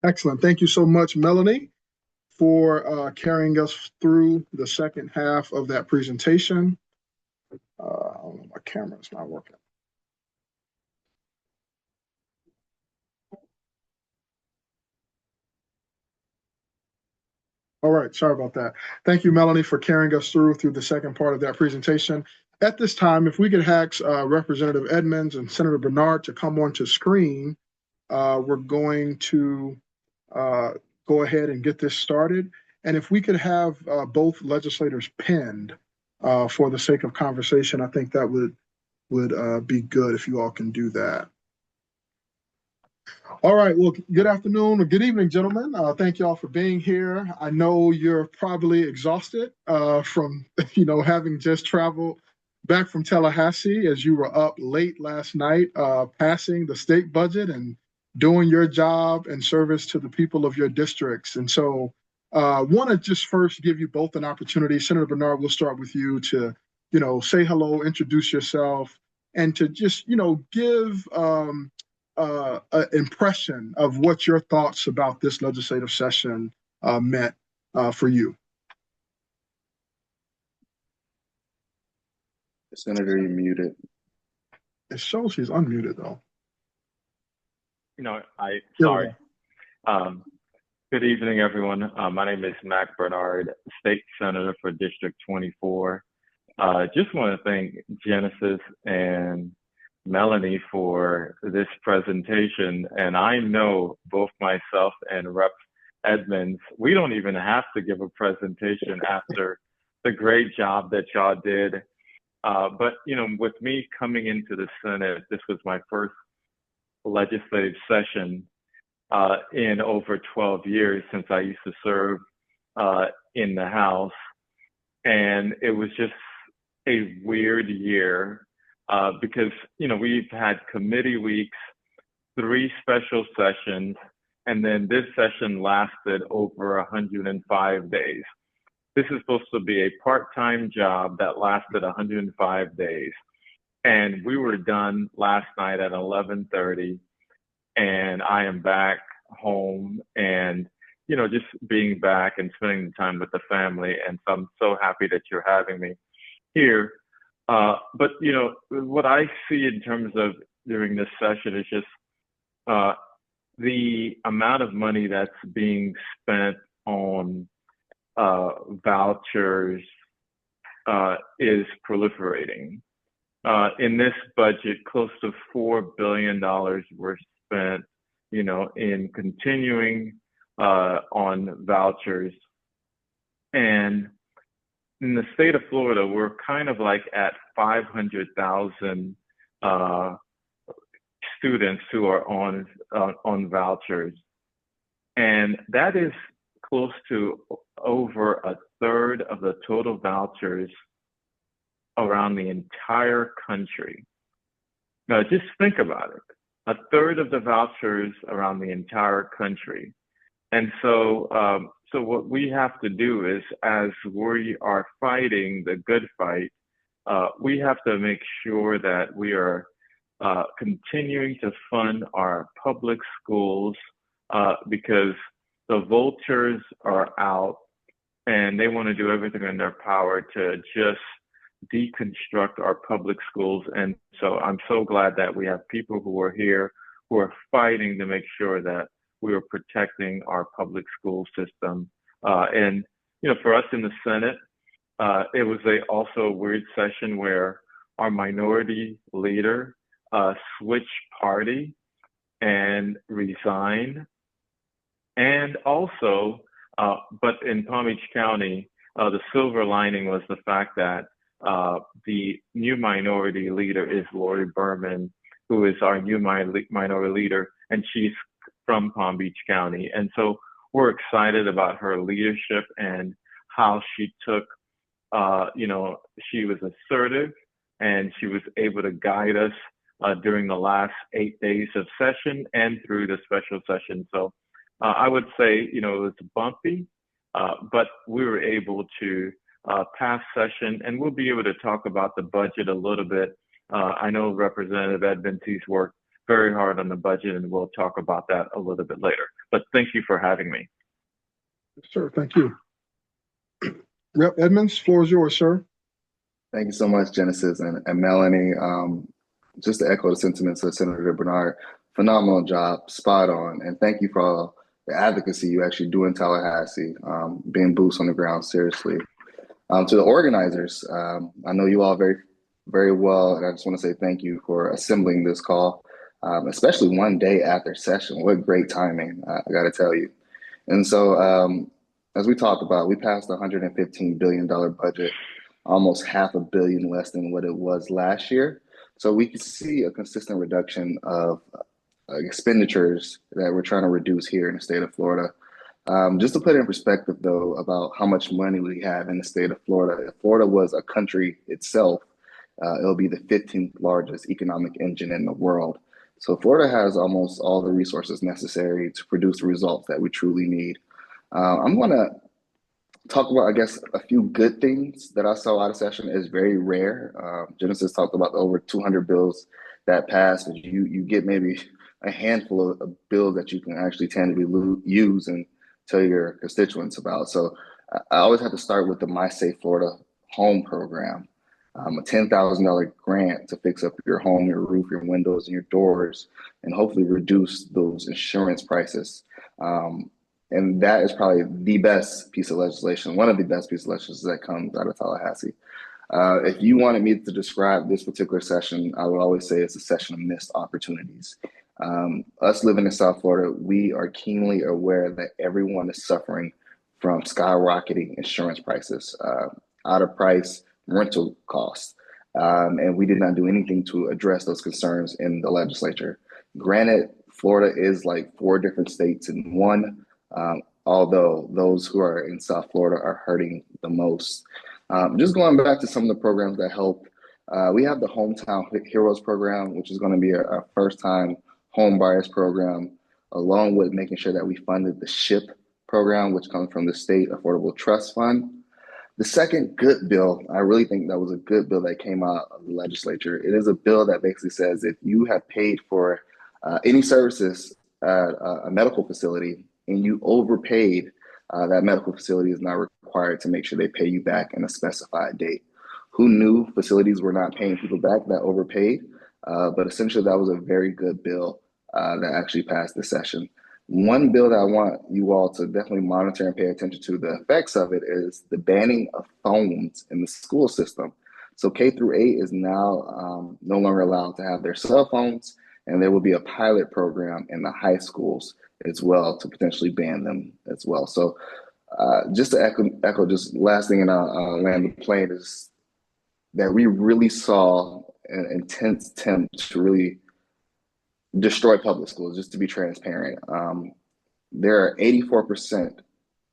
Excellent. Thank you so much, Melanie, for carrying us through the second half of that presentation. My camera's not working. All right, sorry about that. Thank you, Melanie, for carrying us through the second part of that presentation. At this time, if we could ask Representative Edmonds and Senator Bernard to come onto screen, we're going to go ahead and get this started. And if we could have both legislators pinned for the sake of conversation, I think that would be good if you all can do that. All right, well, good afternoon or good evening, gentlemen. Thank you all for being here. I know you're probably exhausted from, having just traveled back from Tallahassee as you were up late last night, passing the state budget and doing your job and service to the people of your districts. And so want to just first give you both an opportunity. Senator Bernard, we'll start with you to, say hello, introduce yourself, and to just, give an impression of what your thoughts about this legislative session meant for you. Senator, you're muted. It shows he's unmuted though. Sorry. Good evening, everyone. My name is Mac Bernard, State Senator for District 24. Just want to thank Genesis and Melanie for this presentation. And I know both myself and Rep. Edmonds, we don't even have to give a presentation after the great job that y'all did. But, with me coming into the Senate, this was my first legislative session in over 12 years since I used to serve in the House. And it was just a weird year because, we've had committee weeks, 3 special sessions, and then this session lasted over 105 days. This is supposed to be a part-time job that lasted 105 days. And we were done last night at 11:30, and I am back home and, just being back and spending time with the family. And so I'm so happy that you're having me here. But, what I see in terms of during this session is just the amount of money that's being spent on vouchers is proliferating. In this budget, close to $4 billion were spent, in continuing on vouchers. And in the state of Florida, we're kind of like at 500,000 students who are on vouchers. And that is close to over a third of the total vouchers around the entire country. Now, just think about it. A third of the vouchers around the entire country. And so, so what we have to do is, as we are fighting the good fight, we have to make sure that we are continuing to fund our public schools because the vultures are out and they want to do everything in their power to just deconstruct our public schools. And so I'm so glad that we have people who are here who are fighting to make sure that we are protecting our public school system. And, for us in the Senate, it was also a weird session where our minority leader switched party and resigned. And also, but in Palm Beach County, the silver lining was the fact that the new minority leader is Lori Berman, who is our new minority leader, and she's from Palm Beach County. And so we're excited about her leadership and how she took, she was assertive and she was able to guide us during the last 8 days of session and through the special session. So I would say, it was bumpy, but we were able to pass session, and we'll be able to talk about the budget a little bit. I know Representative Edmonds, he's worked very hard on the budget, and we'll talk about that a little bit later. But thank you for having me. Sure, thank you. Rep. Edmonds, floor is yours, sir. Thank you so much, Genesis and Melanie. Just to echo the sentiments of Senator Bernard, phenomenal job, spot on. And thank you for all the advocacy you actually do in Tallahassee, being boots on the ground, seriously. To the organizers, I know you all very, very well, and I just want to say thank you for assembling this call, especially one day after session. What great timing, I got to tell you. And so, as we talked about, we passed a $115 billion budget, almost $500 million less than what it was last year. So we can see a consistent reduction of expenditures that we're trying to reduce here in the state of Florida. Just to put it in perspective, though, about how much money we have in the state of Florida, if Florida was a country itself, it'll be the 15th largest economic engine in the world. So Florida has almost all the resources necessary to produce the results that we truly need. I'm going to talk about, I guess, a few good things that I saw out of session. Is very rare. Genesis talked about the over 200 bills that passed, but you get maybe a handful of bills that you can actually tangibly use and tell your constituents about. So I always have to start with the My Safe Florida Home Program, a $10,000 grant to fix up your home, your roof, your windows, and your doors, and hopefully reduce those insurance prices. And that is probably the best piece of legislation, one of the best pieces of legislation that comes out of Tallahassee. If you wanted me to describe this particular session, I would always say it's a session of missed opportunities. Us living in South Florida, we are keenly aware that everyone is suffering from skyrocketing insurance prices, out of price rental costs. And we did not do anything to address those concerns in the legislature. Granted, Florida is like 4 different states in one, although those who are in South Florida are hurting the most. Just going back to some of the programs that help, we have the Hometown Heroes program, which is going to be our first time home buyers program, along with making sure that we funded the SHIP program, which comes from the State Affordable Trust Fund. The second good bill, I really think that was a good bill that came out of the legislature. It is a bill that basically says if you have paid for any services at a medical facility and you overpaid, that medical facility is now required to make sure they pay you back in a specified date. Who knew facilities were not paying people back that overpaid? But essentially, that was a very good bill that actually passed this session. One bill that I want you all to definitely monitor and pay attention to the effects of it is the banning of phones in the school system. So K through 8 is now no longer allowed to have their cell phones, and there will be a pilot program in the high schools as well to potentially ban them as well. So just to echo just last thing, and I'll land the plane, is that we really saw an intense attempt to really destroy public schools, just to be transparent. There are 84%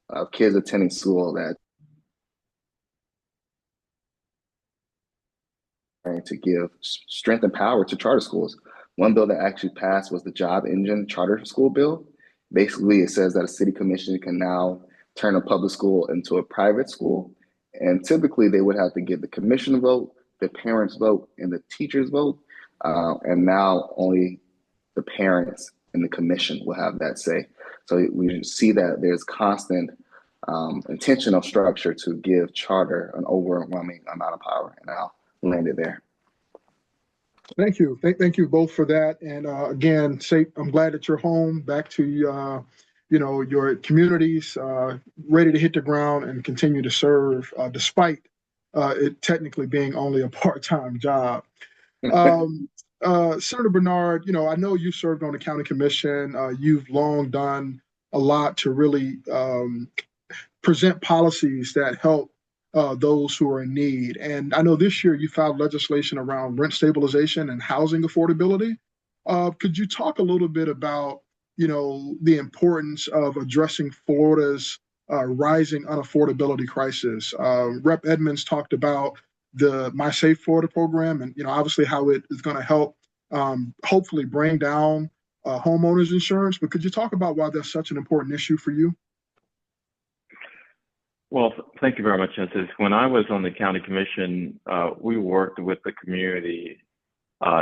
of kids attending school that are trying to give strength and power to charter schools. One bill that actually passed was the Job Engine Charter School Bill. Basically, it says that a city commission can now turn a public school into a private school. And typically, they would have to get the commission vote, the parents vote, and the teachers vote. And now only the parents and the commission will have that say. So we see that there's constant intentional structure to give charter an overwhelming amount of power. And I'll land it there. Thank you. Thank you both for that. And again, I'm glad that you're home, back to your communities, ready to hit the ground and continue to serve, despite it technically being only a part-time job. Senator Bernard, I know you served on the county commission. You've long done a lot to really present policies that help those who are in need. And I know this year you filed legislation around rent stabilization and housing affordability. Could you talk a little bit about, the importance of addressing Florida's rising unaffordability crisis? Rep. Edmonds talked about the My Safe Florida program and, obviously how it is going to help hopefully bring down homeowners insurance. But could you talk about why that's such an important issue for you? Well, thank you very much, Genesis. When I was on the county commission, we worked with the community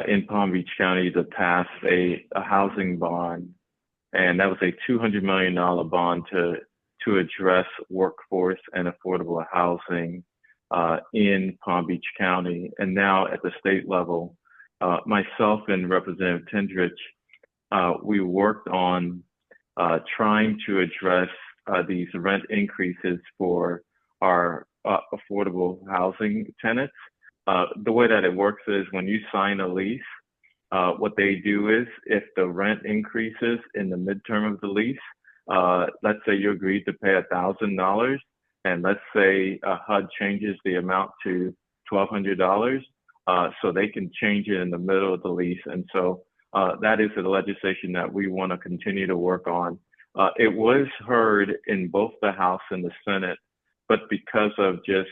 in Palm Beach County to pass a housing bond and that was a $200 million bond to address workforce and affordable housing in Palm Beach County. And now at the state level, myself and Representative Tendrich, we worked on trying to address these rent increases for our affordable housing tenants. The way that it works is when you sign a lease, what they do is if the rent increases in the midterm of the lease, let's say you agreed to pay $1,000, and let's say HUD changes the amount to $1,200, so they can change it in the middle of the lease. And so that is the legislation that we want to continue to work on. It was heard in both the House and the Senate, but because of just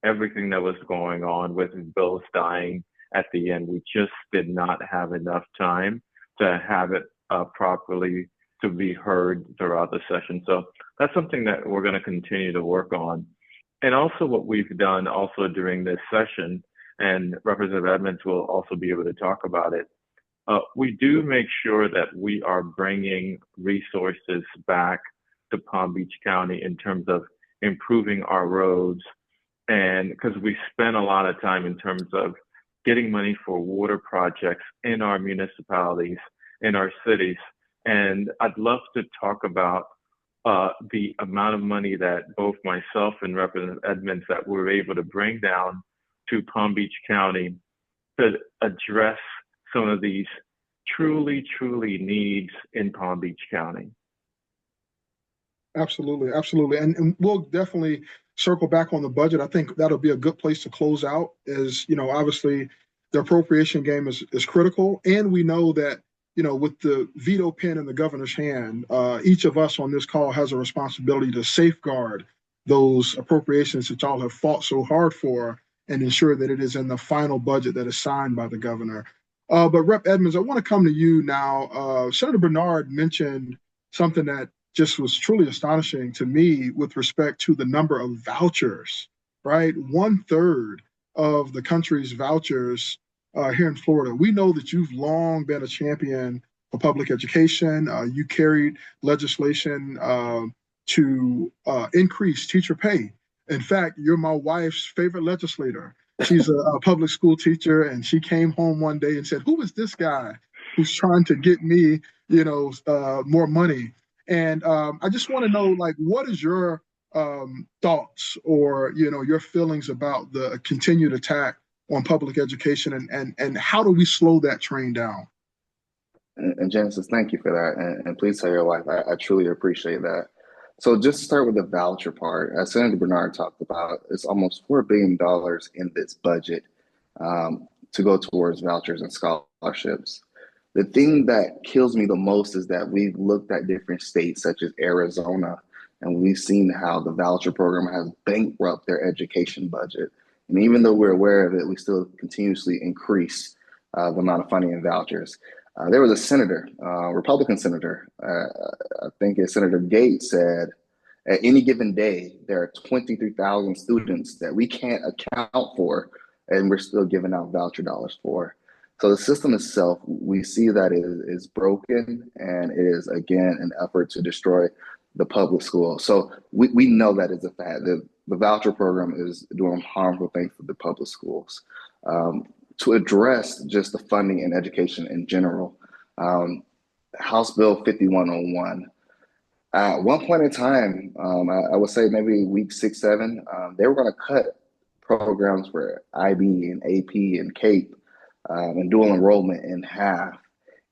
everything that was going on with bills dying at the end, we just did not have enough time to have it properly to be heard throughout the session. So that's something that we're going to continue to work on. And also what we've done also during this session, and Representative Edmonds will also be able to talk about it, we do make sure that we are bringing resources back to Palm Beach County in terms of improving our roads. And because we spend a lot of time in terms of getting money for water projects in our municipalities, in our cities. And I'd love to talk about the amount of money that both myself and Representative Edmonds that we're able to bring down to Palm Beach County to address some of these truly needs in Palm Beach County. Absolutely, absolutely. And we'll definitely circle back on the budget. I think that'll be a good place to close out. Is, obviously the appropriation game is critical. And we know that, with the veto pen in the governor's hand, each of us on this call has a responsibility to safeguard those appropriations that y'all have fought so hard for and ensure that it is in the final budget that is signed by the governor. But Rep. Edmonds, I want to come to you now. Senator Bernard mentioned something that just was truly astonishing to me with respect to the number of vouchers, right? 1/3 of the country's vouchers here in Florida. We know that you've long been a champion for public education. You carried legislation to increase teacher pay. In fact, you're my wife's favorite legislator. She's a public school teacher, and she came home one day and said, "Who is this guy who's trying to get me, more money?" And I just want to know, what is your thoughts or, your feelings about the continued attack on public education and how do we slow that train down? And Genesis, thank you for that. And please tell your wife, I truly appreciate that. So just to start with the voucher part, as Senator Bernard talked about, it's almost $4 billion in this budget to go towards vouchers and scholarships. The thing that kills me the most is that we've looked at different states such as Arizona, and we've seen how the voucher program has bankrupted their education budget. And even though we're aware of it, we still continuously increase the amount of funding in vouchers. There was a senator, Republican senator, I think it's Senator Gates, said, at any given day, there are 23,000 students that we can't account for, and we're still giving out voucher dollars for. So the system itself, we see that it is broken, and it is, again, an effort to destroy the public school. So we know that is a fact. The voucher program is doing harmful things for the public schools. To address just the funding and education in general, House Bill 5101, at one point in time, I would say maybe week 6, 7, they were going to cut programs for IB and AP and CAPE and dual enrollment in half.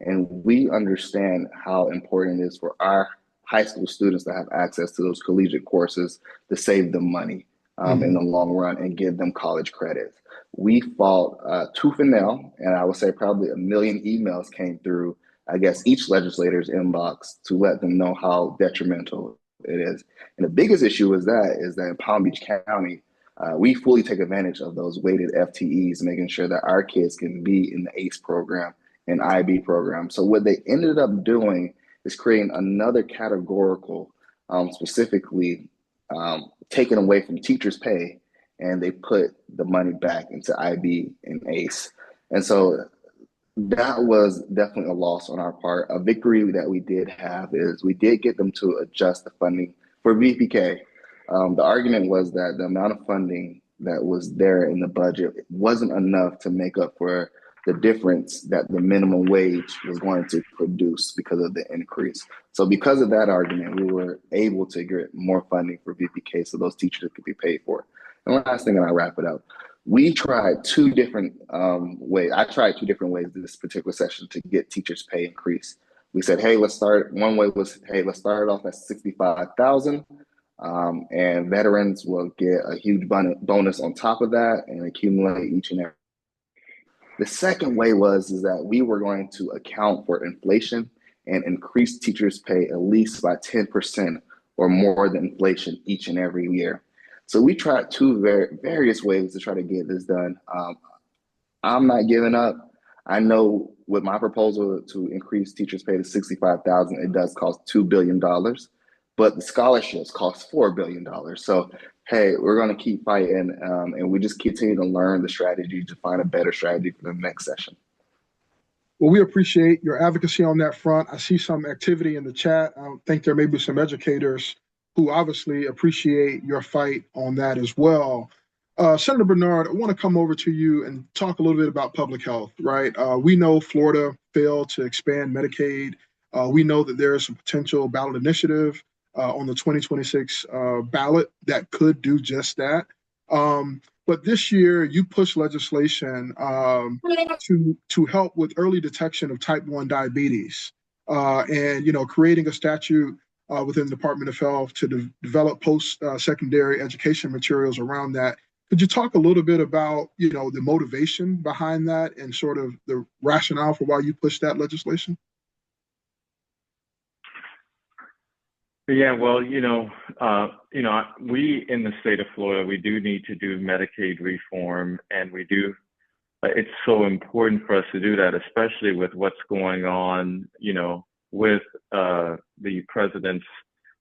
And we understand how important it is for our high school students to have access to those collegiate courses to save them money in the long run and give them college credits. We fought tooth and nail, and I would say probably 1 million emails came through, I guess, each legislator's inbox to let them know how detrimental it is. And the biggest issue is that in Palm Beach County, we fully take advantage of those weighted FTEs, making sure that our kids can be in the ACE program and IB program. So what they ended up doing is creating another categorical, specifically taken away from teachers' pay, and they put the money back into IB and ACE. And so That was definitely a loss on our part. A victory that we did have is we did get them to adjust the funding for VPK. The argument was that the amount of funding that was there in the budget wasn't enough to make up for the difference that the minimum wage was going to produce because of the increase. So because of that argument, we were able to get more funding for VPK so those teachers could be paid for. And last thing, and I'll wrap it up. We tried two different ways. I tried two different ways this particular session to get teachers' pay increase. We said, hey, let's start. One way was, hey, let's start it off at 65,000, and veterans will get a huge bonus on top of that and accumulate each and every. The second way is that we were going to account for inflation and increase teachers' pay at least by 10% or more than inflation each and every year. So we tried two various ways to try to get this done. I'm not giving up. I know with my proposal to increase teachers' pay to 65,000, it does cost $2 billion, but the scholarships cost $4 billion. So, hey, we're going to keep fighting, and we just continue to learn the strategy to find a better strategy for the next session. Well, we appreciate your advocacy on that front. I see some activity in the chat. I think there may be some educators who obviously appreciate your fight on that as well. Senator Bernard, I want to come over to you and talk a little bit about public health, right? We know Florida failed to expand Medicaid. We know that there is a potential ballot initiative on the 2026 ballot that could do just that. But this year, you pushed legislation to help with early detection of type 1 diabetes, and creating a statute within the Department of Health to develop post-secondary education materials around that. Could you talk a little bit about the motivation behind that and sort of the rationale for why you pushed that legislation? Yeah, well, we in the state of Florida, we do need to do Medicaid reform, and we do. It's so important for us to do that, especially with what's going on, with the president's,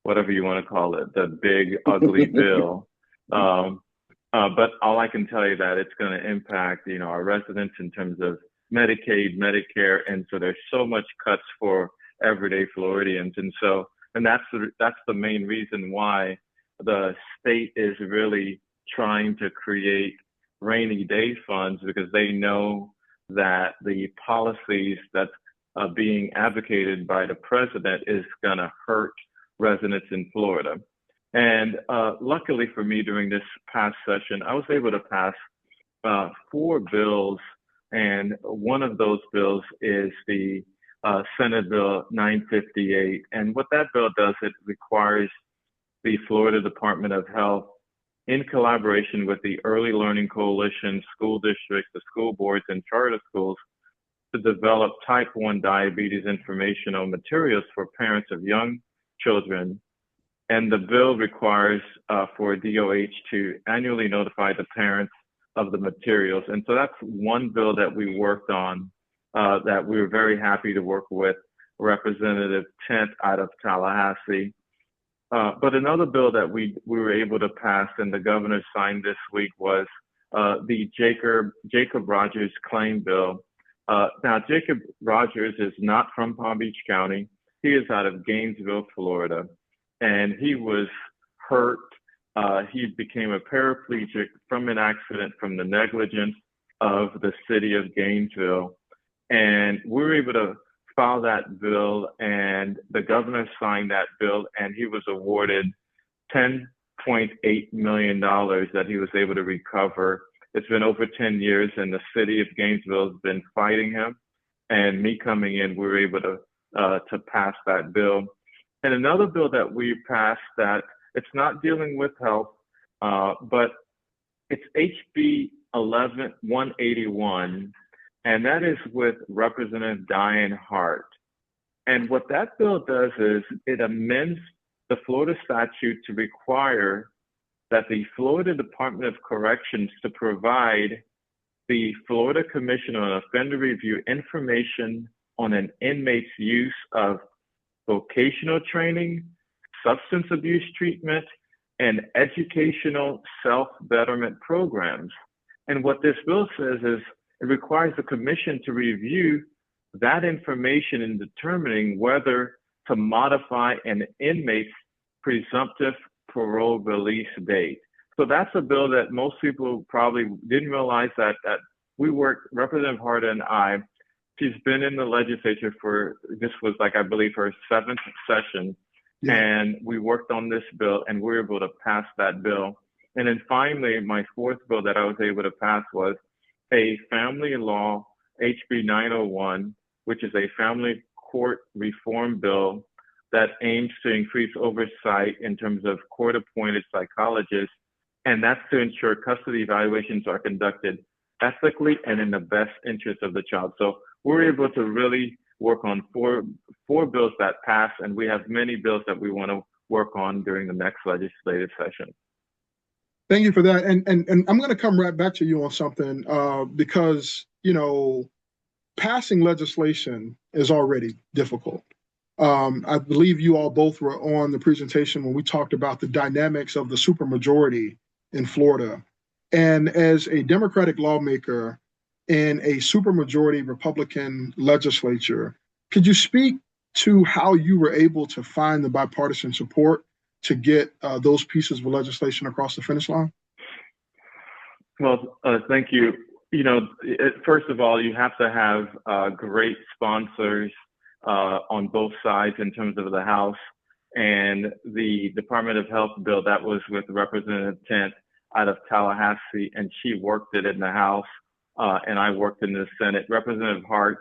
whatever you want to call it, the big ugly bill. But all I can tell you that it's going to impact, our residents in terms of Medicaid, Medicare, and so there's so much cuts for everyday Floridians, and that's the main reason why the state is really trying to create rainy day funds, because they know that the policies that's being advocated by the president is going to hurt residents in Florida. And luckily for me, during this past session, I was able to pass 4 bills, and one of those bills is the Senate Bill 958. And what that bill does, it requires the Florida Department of Health, in collaboration with the Early Learning Coalition, school districts, the school boards, and charter schools, to develop type 1 diabetes informational materials for parents of young children. And the bill requires for DOH to annually notify the parents of the materials. And so that's one bill that we worked on, that we were very happy to work with Representative Tent out of Tallahassee. But another bill that we were able to pass and the governor signed this week was the Jacob Rogers claim bill. Now, Jacob Rogers is not from Palm Beach County. He is out of Gainesville, Florida, and he was hurt. He became a paraplegic from an accident from the negligence of the city of Gainesville. And we were able to file that bill, and the governor signed that bill, and he was awarded $10.8 million that he was able to recover. It's been over 10 years, and the city of Gainesville has been fighting him. And me coming in, we were able to pass that bill. And another bill that we passed that it's not dealing with health, but it's HB 181. And that is with Representative Diane Hart. And what that bill does is it amends the Florida statute to require that the Florida Department of Corrections to provide the Florida Commission on Offender Review information on an inmate's use of vocational training, substance abuse treatment, and educational self-betterment programs. And what this bill says is it requires the commission to review that information in determining whether to modify an inmate's presumptive parole release date. So that's a bill that most people probably didn't realize that we worked, Representative Harder and I, she's been in the legislature this was like, I believe, her 7th session. Yeah. And we worked on this bill and we were able to pass that bill. And then finally, my 4th bill that I was able to pass was a family law, HB 901, which is a family court reform bill that aims to increase oversight in terms of court-appointed psychologists. And that's to ensure custody evaluations are conducted ethically and in the best interest of the child. So we're able to really work on four bills that pass, and we have many bills that we want to work on during the next legislative session. Thank you for that. And I'm going to come right back to you on something because, passing legislation is already difficult. I believe you all both were on the presentation when we talked about the dynamics of the supermajority in Florida. And as a Democratic lawmaker in a supermajority Republican legislature, could you speak to how you were able to find the bipartisan support to get those pieces of legislation across the finish line? Well, thank you. First of all, you have to have great sponsors on both sides in terms of the House. And the Department of Health bill, that was with Representative Tent out of Tallahassee, and she worked it in the House, and I worked in the Senate. Representative Hart,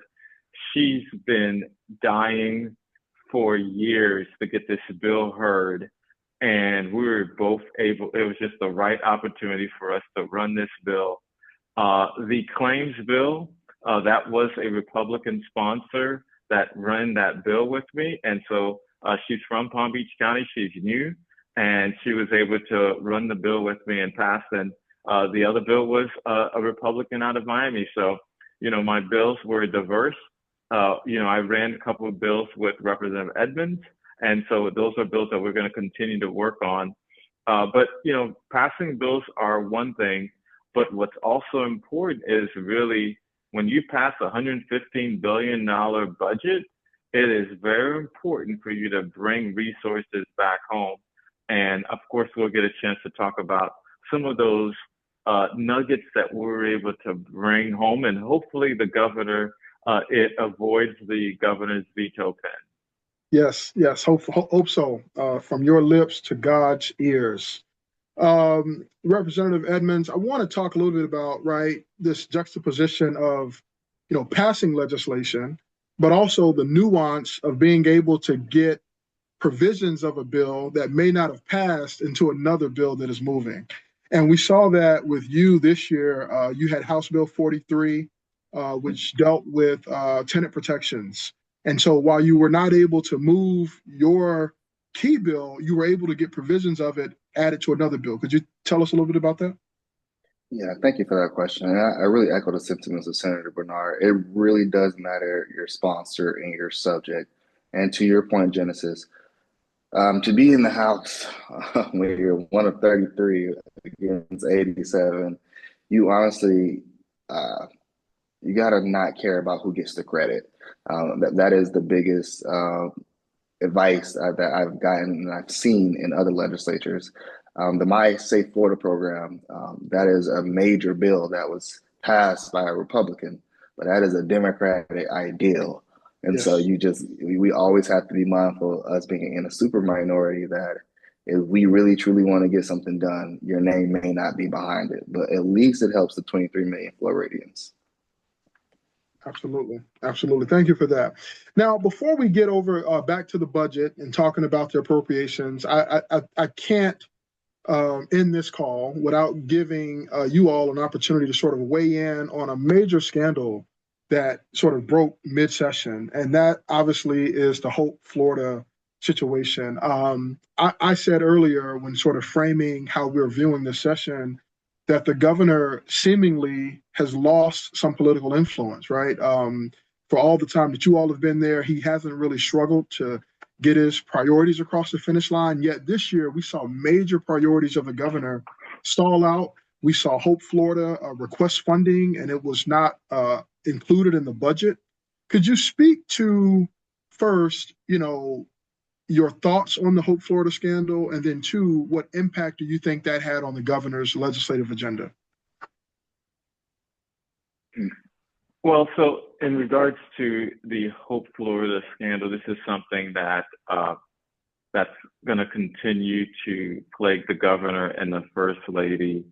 she's been dying for years to get this bill heard, and we were both able, it was just the right opportunity for us to run this bill. The claims bill, that was a Republican sponsor that ran that bill with me, and so she's from Palm Beach County, she's new, and she was able to run the bill with me and pass. And the other bill was a Republican out of Miami. So, my bills were diverse. I ran a couple of bills with Representative Edmonds. And so those are bills that we're going to continue to work on. But passing bills are one thing, but what's also important is really when you pass a $115 billion budget, it is very important for you to bring resources back home. And of course, we'll get a chance to talk about some of those nuggets that we were able to bring home, and hopefully the governor, it avoids the governor's veto pen. Yes, hope so. From your lips to God's ears. Representative Edmonds, I want to talk a little bit about, this juxtaposition of, passing legislation, but also the nuance of being able to get provisions of a bill that may not have passed into another bill that is moving. And we saw that with you this year. You had House Bill 43, which dealt with tenant protections. And so while you were not able to move your key bill, you were able to get provisions of it added to another bill. Could you tell us a little bit about that? Yeah, thank you for that question. And I really echo the sentiments of Senator Bernard. It really does matter your sponsor and your subject. And to your point, Genesis, to be in the House when you're one of 33 against 87, you honestly, you gotta not care about who gets the credit. That is the biggest advice that I've gotten and I've seen in other legislatures. The My Safe Florida program, that is a major bill that was passed by a Republican, but that is a Democratic ideal. And Yes. so we always have to be mindful of us being in a super minority that if we really truly want to get something done, your name may not be behind it, but at least it helps the 23 million Floridians. Absolutely. Thank you for that. Now, before we get over back to the budget and talking about the appropriations, I can't end this call without giving you all an opportunity to sort of weigh in on a major scandal that sort of broke mid-session, and that obviously is the Hope Florida situation. I said earlier when sort of framing how we're viewing this session that the governor seemingly has lost some political influence, right? For all the time that you all have been there, he hasn't really struggled to get his priorities across the finish line. Yet this year, we saw major priorities of the governor stall out. We saw Hope Florida request funding, and it was not included in the budget. Could you speak to first, your thoughts on the Hope Florida scandal, and then two, what impact do you think that had on the governor's legislative agenda? Well, so in regards to the Hope Florida scandal, this is something that that's going to continue to plague the governor and the first lady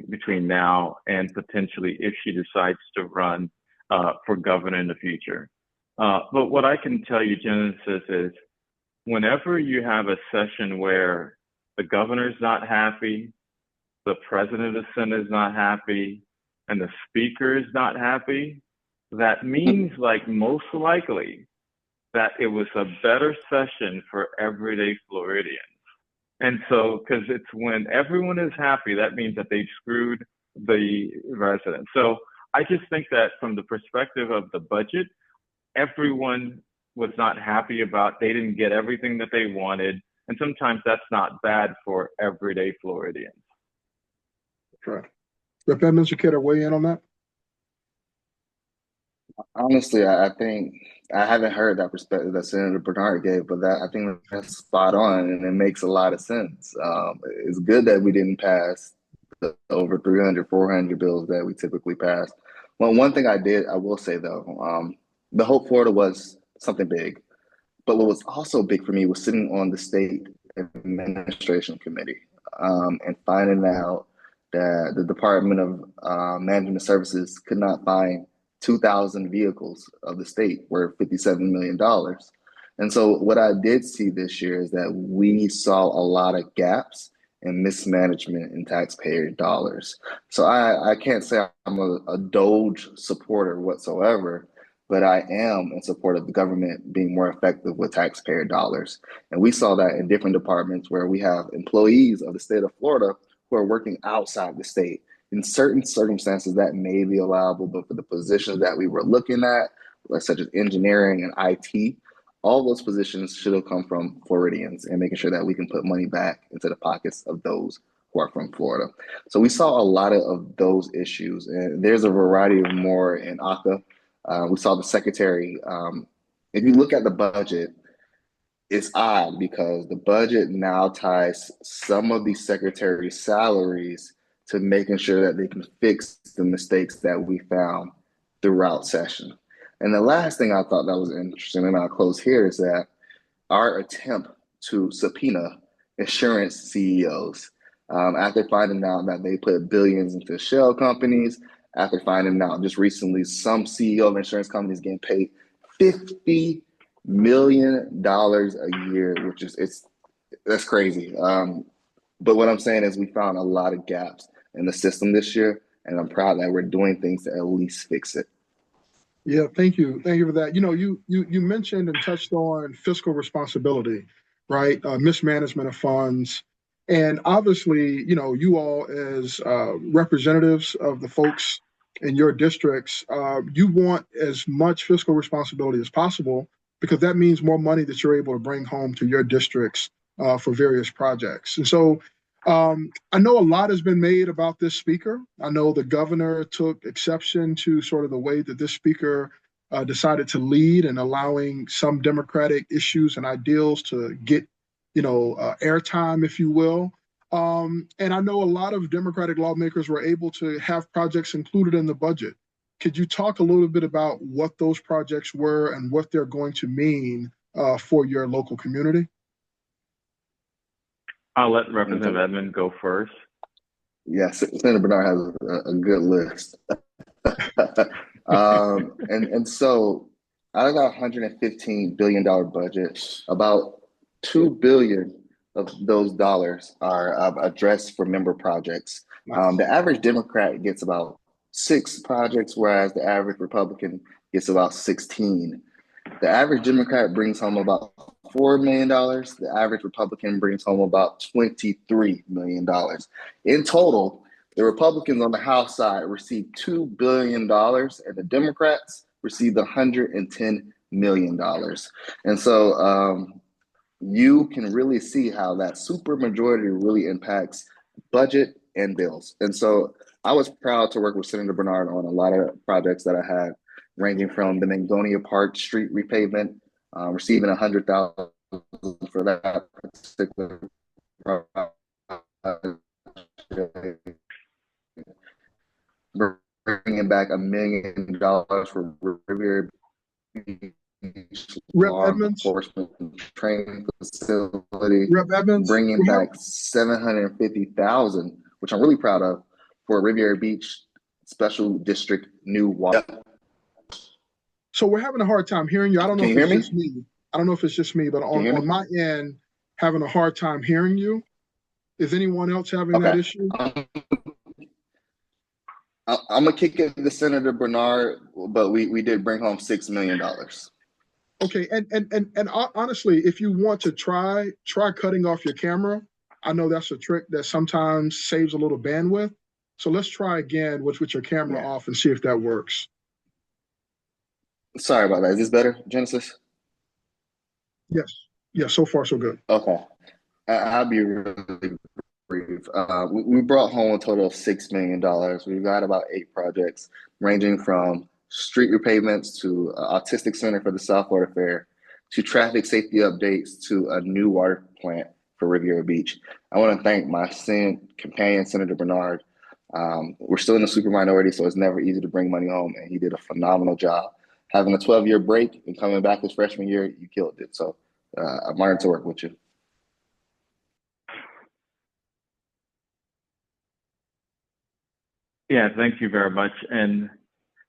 between now and potentially if she decides to run for governor in the future. But what I can tell you, Genesis, is whenever you have a session where the governor's not happy, the president of the Senate is not happy, and the speaker is not happy, that means most likely that it was a better session for everyday Floridians. And so, because it's when everyone is happy, that means that they've screwed the residents. So I just think that from the perspective of the budget, everyone was not happy they didn't get everything that they wanted. And sometimes that's not bad for everyday Floridians. Okay. Rep. Edmonds, you care to weigh in on that? Honestly, I think I haven't heard that perspective that Senator Bernard gave, but I think that's spot on, and it makes a lot of sense. It's good that we didn't pass the over 300, 400 bills that we typically pass. Well, one thing I will say though, the Hope Florida was something big, but what was also big for me was sitting on the state administration committee and finding out that the Department of Management Services could not find 2,000 vehicles of the state worth $57 million. And so what I did see this year is that we saw a lot of gaps and mismanagement in taxpayer dollars. So I can't say I'm a Doge supporter whatsoever, but I am in support of the government being more effective with taxpayer dollars. And we saw that in different departments where we have employees of the state of Florida who are working outside the state. In certain circumstances, that may be allowable, but for the positions that we were looking at, such as engineering and IT, all those positions should have come from Floridians and making sure that we can put money back into the pockets of those who are from Florida. So we saw a lot of those issues, and there's a variety of more in ACA. We saw the secretary. If you look at the budget, it's odd because the budget now ties some of these secretaries' salaries to making sure that they can fix the mistakes that we found throughout session. And the last thing I thought that was interesting, and I'll close here, is that our attempt to subpoena insurance CEOs after finding out that they put billions into shell companies, after finding out just recently some CEO of insurance companies getting paid $50 million a year, which that's crazy. But what I'm saying is we found a lot of gaps in the system this year, and I'm proud that we're doing things to at least fix it. Yeah, thank you. Thank you for that. You mentioned and touched on fiscal responsibility, right? Mismanagement of funds. And obviously, you all as representatives of the folks in your districts, you want as much fiscal responsibility as possible because that means more money that you're able to bring home to your districts for various projects. And so I know a lot has been made about this speaker. I know the governor took exception to sort of the way that this speaker decided to lead and allowing some Democratic issues and ideals to get, airtime, if you will. And I know a lot of Democratic lawmakers were able to have projects included in the budget. Could you talk a little bit about what those projects were and what they're going to mean for your local community? I'll let Representative Edmond go first. Yes, Senator Bernard has a good list. And so out of that $115 billion budget, about $2 billion of those dollars are addressed for member projects. The average Democrat gets about 6 projects, whereas the average Republican gets about 16. The average Democrat brings home about $4 million. The average Republican brings home about $23 million. In total, the Republicans on the House side received $2 billion, and the Democrats received $110 million. And so you can really see how that supermajority really impacts budget and bills. And so I was proud to work with Senator Bernard on a lot of projects that I had, ranging from the Mangonia Park street repavement, receiving $100,000 for that particular project, bringing back $1 million for Riviera Beach Rep law Edmonds, enforcement training facility, Rep Edmonds, bringing back $750,000, which I'm really proud of, for Riviera Beach Special District new water. so we're having a hard time hearing you. I don't know Can if you it's hear me? just me. I don't know if it's just me, but Can you hear me? on my end, having a hard time hearing you. Is anyone else having that Okay. issue? I'm gonna kick it to Senator Bernard, but we did bring home $6 million. Okay, and honestly, if you want to try cutting off your camera. I know that's a trick that sometimes saves a little bandwidth. So let's try again with your camera off and see if that works. Sorry about that. Is this better, Genesis? Yes. Yeah, so far so good. Okay. I'll be really brief. We brought home a total of $6 million. We've got about 8 projects, ranging from street repavements to autistic center for the South Florida Fair, to traffic safety updates, to a new water plant for Riviera Beach. I want to thank my companion, Senator Bernard. We're still in the super minority, so it's never easy to bring money home, and he did a phenomenal job. Having a 12-year break and coming back his freshman year, you killed it. So I'm honored to work with you. Yeah, thank you very much. And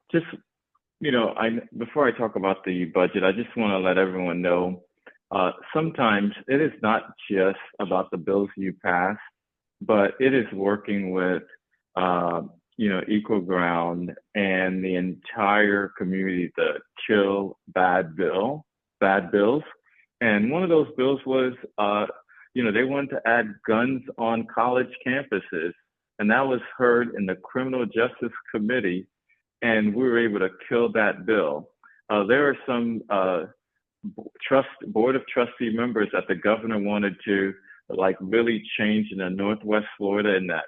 just, before I talk about the budget, I just want to let everyone know, sometimes it is not just about the bills you pass, but it is working with, Equal Ground and the entire community to kill bad bills. And one of those bills was, they wanted to add guns on college campuses. And that was heard in the Criminal Justice Committee, and we were able to kill that bill. There are some Board of Trustee members that the governor wanted to really change in the Northwest Florida in that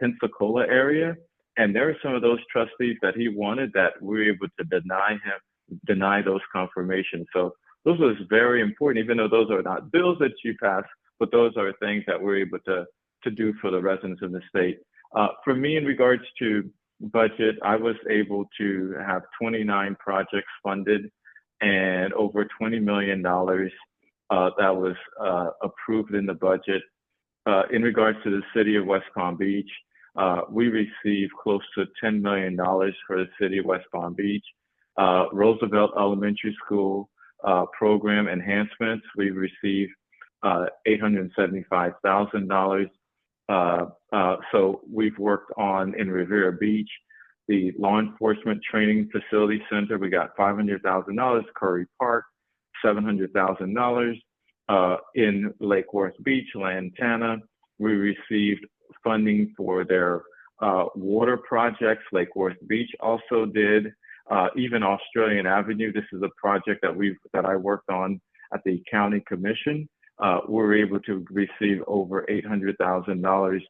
Pensacola area. And there are some of those trustees that he wanted that we were able to deny those confirmations. So those was very important, even though those are not bills that you pass, but those are things that we're able to do for the residents of the state. For me, in regards to budget, I was able to have 29 projects funded and over $20 million that was approved in the budget. In regards to the city of West Palm Beach, we received close to $10 million for the city of West Palm Beach. Roosevelt Elementary School program enhancements, we received $875,000. So we've worked on in Riviera Beach, the law enforcement training facility center. We got $500,000. Curry Park, $700,000. In Lake Worth Beach, Lantana, we received funding for their water projects. Lake Worth Beach also did. Even Australian Avenue. This is a project that I worked on at the county commission. We were able to receive over $800,000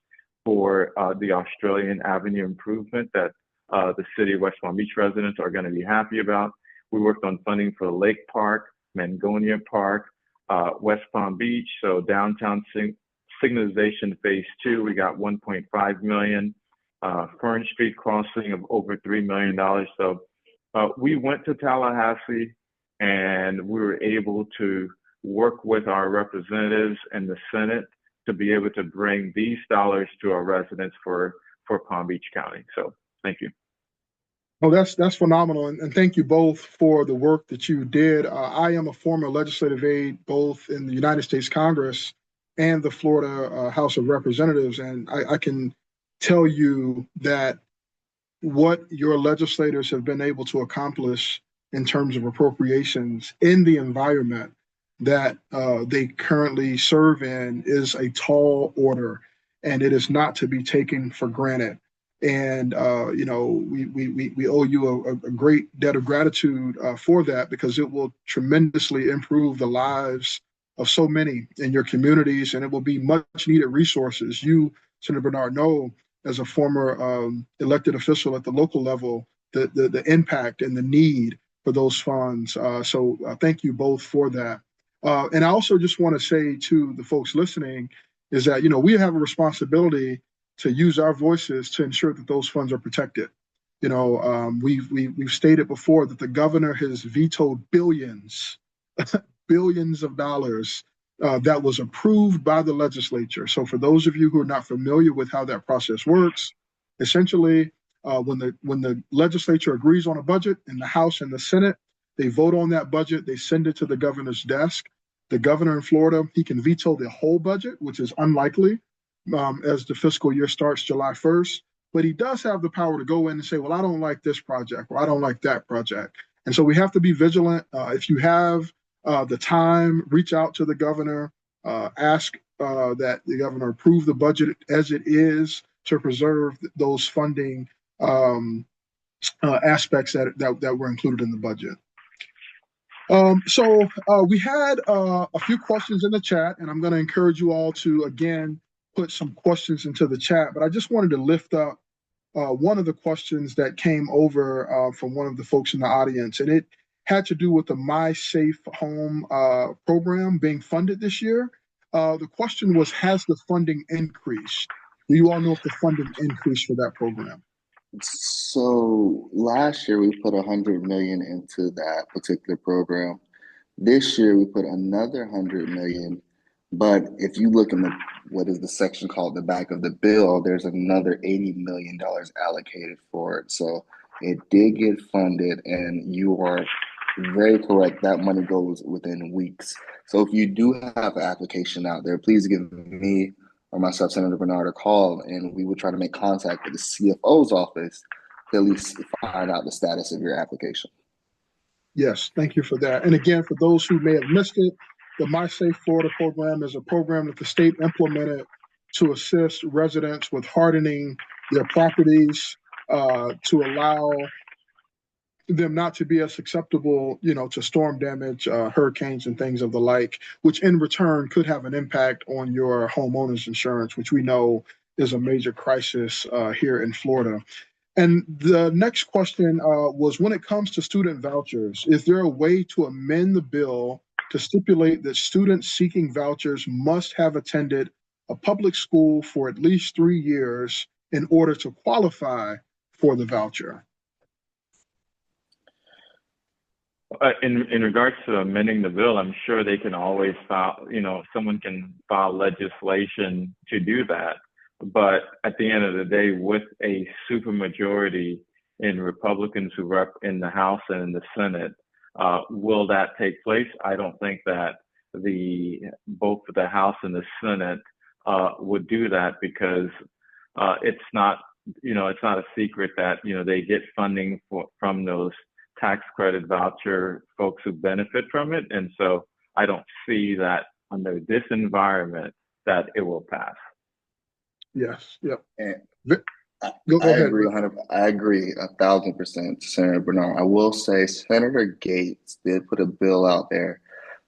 for the Australian Avenue improvement that the city of West Palm Beach residents are going to be happy about. We worked on funding for Lake Park, Mangonia Park, West Palm Beach, so downtown signalization phase 2, we got $1.5 million. Fern Street crossing of over $3 million. So we went to Tallahassee and we were able to work with our representatives in the Senate to be able to bring these dollars to our residents for Palm Beach County. So thank you. Oh, that's phenomenal. And thank you both for the work that you did. I am a former legislative aide, both in the United States Congress and the Florida House of Representatives. And I can tell you that what your legislators have been able to accomplish in terms of appropriations in the environment that they currently serve in is a tall order, and it is not to be taken for granted. And we owe you a great debt of gratitude for that, because it will tremendously improve the lives of so many in your communities, and it will be much needed resources. You Senator Bernard know, as a former elected official at the local level, the impact and the need for those funds. So thank you both for that. And I also just want to say to the folks listening is that, we have a responsibility to use our voices to ensure that those funds are protected. We've stated before that the governor has vetoed billions, billions of dollars that was approved by the legislature. So for those of you who are not familiar with how that process works, essentially, when the legislature agrees on a budget in the House and the Senate, they vote on that budget, they send it to the governor's desk. The governor in Florida, he can veto the whole budget, which is unlikely as the fiscal year starts July 1st. But he does have the power to go in and say, well, I don't like this project or I don't like that project. And so we have to be vigilant. If you have the time, reach out to the governor, ask that the governor approve the budget as it is to preserve those funding aspects that were included in the budget. So we had a few questions in the chat, and I'm going to encourage you all to, again, put some questions into the chat. But I just wanted to lift up one of the questions that came over from one of the folks in the audience, and it had to do with the My Safe Home program being funded this year. The question was, has the funding increased? Do you all know if the funding increased for that program? So last year we put 100 million into that particular program. This year we put another 100 million, but if you look in what is the section called the back of the bill, there's another $80 million allocated for it. So it did get funded, and you are very correct. That money goes within weeks. So if you do have an application out there, please give me or myself, Senator Bernard, a call, and we would try to make contact with the CFO's office to at least find out the status of your application. Yes, thank you for that. And again, for those who may have missed it, the My Safe Florida program is a program that the state implemented to assist residents with hardening their properties to allow them not to be as susceptible, to storm damage, hurricanes, and things of the like, which in return could have an impact on your homeowner's insurance, which we know is a major crisis here in Florida. And the next question was, when it comes to student vouchers, is there a way to amend the bill to stipulate that students seeking vouchers must have attended a public school for at least 3 years in order to qualify for the voucher? In regards to amending the bill, I'm sure they can always file, someone can file legislation to do that. But at the end of the day, with a supermajority in Republicans who rep in the House and in the Senate, will that take place? I don't think that both the House and the Senate would do that, because it's not a secret that they get funding from those tax credit voucher folks who benefit from it. And so I don't see that under this environment that it will pass. Yes. Yep. And Go I ahead. agree 1,000%, Senator Bernard. I will say Senator Gates did put a bill out there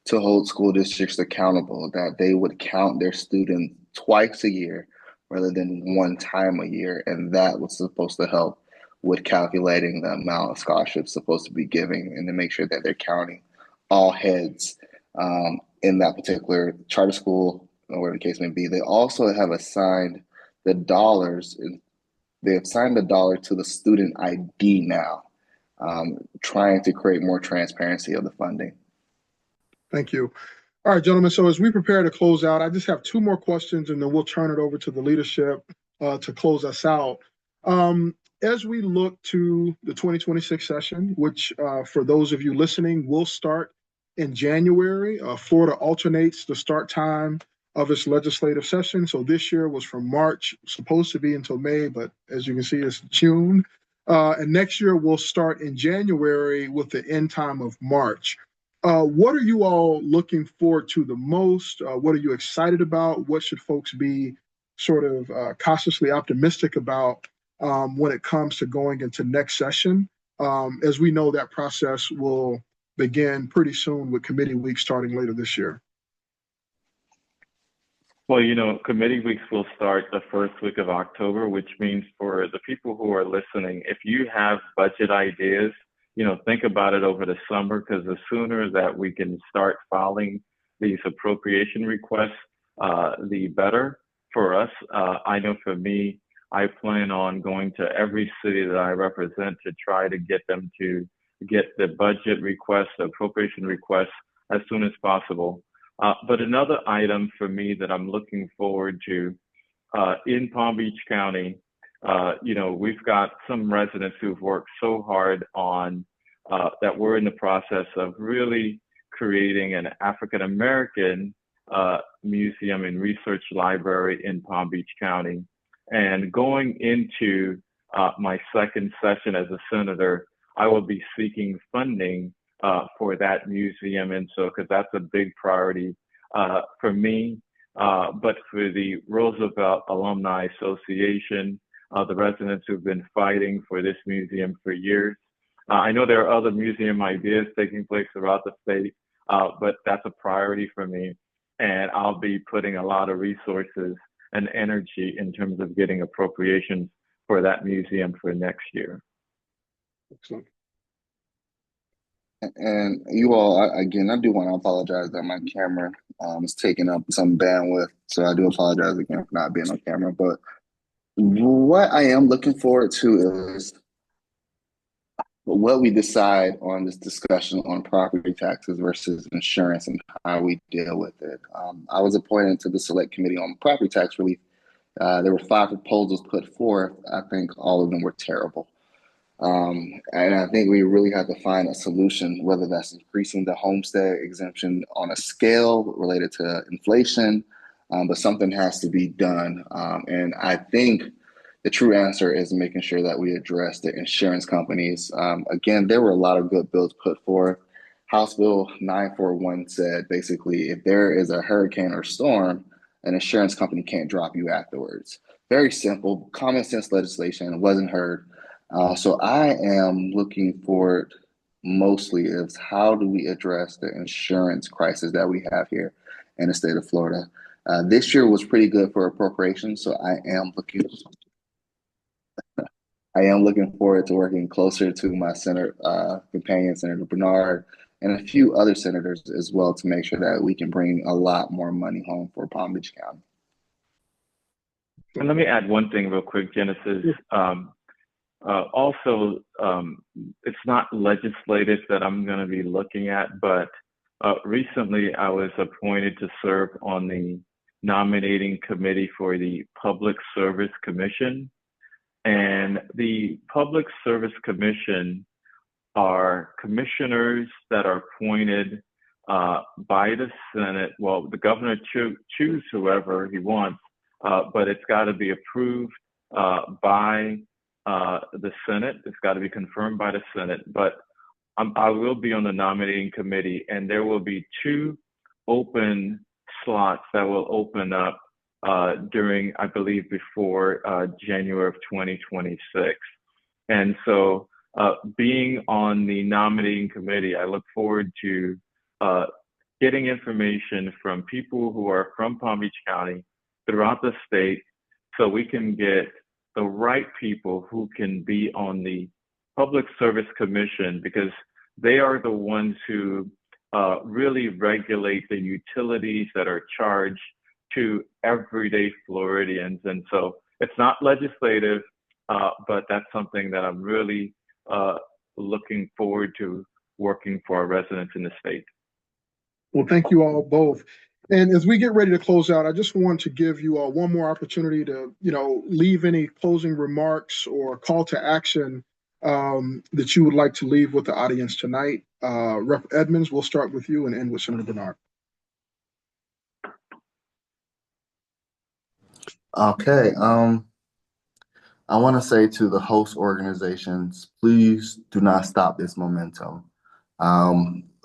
to hold school districts accountable, that they would count their students twice a year rather than one time a year. And that was supposed to help with calculating the amount of scholarships supposed to be giving, and to make sure that they're counting all heads in that particular charter school, or whatever the case may be. They also have assigned the dollars, they have assigned the dollar to the student ID now, trying to create more transparency of the funding. Thank you. All right, gentlemen. So as we prepare to close out, I just have 2 more questions, and then we'll turn it over to the leadership to close us out. As we look to the 2026 session, which for those of you listening will start in January, Florida alternates the start time of its legislative session. So this year was from March, supposed to be until May, but as you can see, it's June. And next year we'll start in January with the end time of March. What are you all looking forward to the most? What are you excited about? What should folks be sort of cautiously optimistic about when it comes to going into next session? As we know, that process will begin pretty soon with committee week starting later this year. Well, you know, committee weeks will start the first week of October, which means for the people who are listening, if you have budget ideas, you know, think about it over the summer, because the sooner that we can start filing these appropriation requests, the better for us. I know for me, I plan on going to every city that I represent to try to get them to get the budget requests, the appropriation requests as soon as possible. But another item for me that I'm looking forward to in Palm Beach County, you know, we've got some residents who've worked so hard on that we're in the process of really creating an African American museum and research library in Palm Beach County. And going into my second session as a senator, I will be seeking funding for that museum. And so, because that's a big priority for me, but for the Roosevelt Alumni Association, the residents who've been fighting for this museum for years. I know there are other museum ideas taking place throughout the state, but that's a priority for me. And I'll be putting a lot of resources and energy in terms of getting appropriations for that museum for next year. Excellent. And you all, again, I do want to apologize that my camera is taking up some bandwidth. So I do apologize again for not being on camera. But what I am looking forward to is what we decide on this discussion on property taxes versus insurance and how we deal with it. I was appointed to the Select Committee on Property Tax Relief. There were 5 proposals put forth. I think all of them were terrible. And I think we really have to find a solution, whether that's increasing the homestead exemption on a scale related to inflation, but something has to be done. And I think the true answer is making sure that we address the insurance companies. Again, there were a lot of good bills put forth. House Bill 941 said basically, if there is a hurricane or storm, an insurance company can't drop you afterwards. Very simple, common sense legislation. Wasn't heard. So I am looking forward mostly is how do we address the insurance crisis that we have here in the state of Florida. This year was pretty good for appropriations, so I am looking forward to working closer to my companion, Senator Bernard, and a few other senators as well to make sure that we can bring a lot more money home for Palm Beach County. And let me add one thing real quick, Genesis. Also, it's not legislative that I'm going to be looking at, but recently I was appointed to serve on the nominating committee for the Public Service Commission. And the Public Service Commission are commissioners that are appointed by the Senate. Well, the governor choose whoever he wants, but it's got to be approved by the Senate. It's got to be confirmed by the Senate. But I will be on the nominating committee, and there will be 2 open slots that will open up during, I believe, before January of 2026. And so being on the nominating committee, I look forward to getting information from people who are from Palm Beach County throughout the state so we can get the right people who can be on the Public Service Commission, because they are the ones who really regulate the utilities that are charged to everyday Floridians. And so it's not legislative, but that's something that I'm really looking forward to working for our residents in the state. Well, thank you all both. And as we get ready to close out, I just want to give you all one more opportunity to, leave any closing remarks or call to action that you would like to leave with the audience tonight. Rep. Edmonds, we'll start with you and end with Senator Bernard. Okay. I want to say to the host organizations, please do not stop this momentum.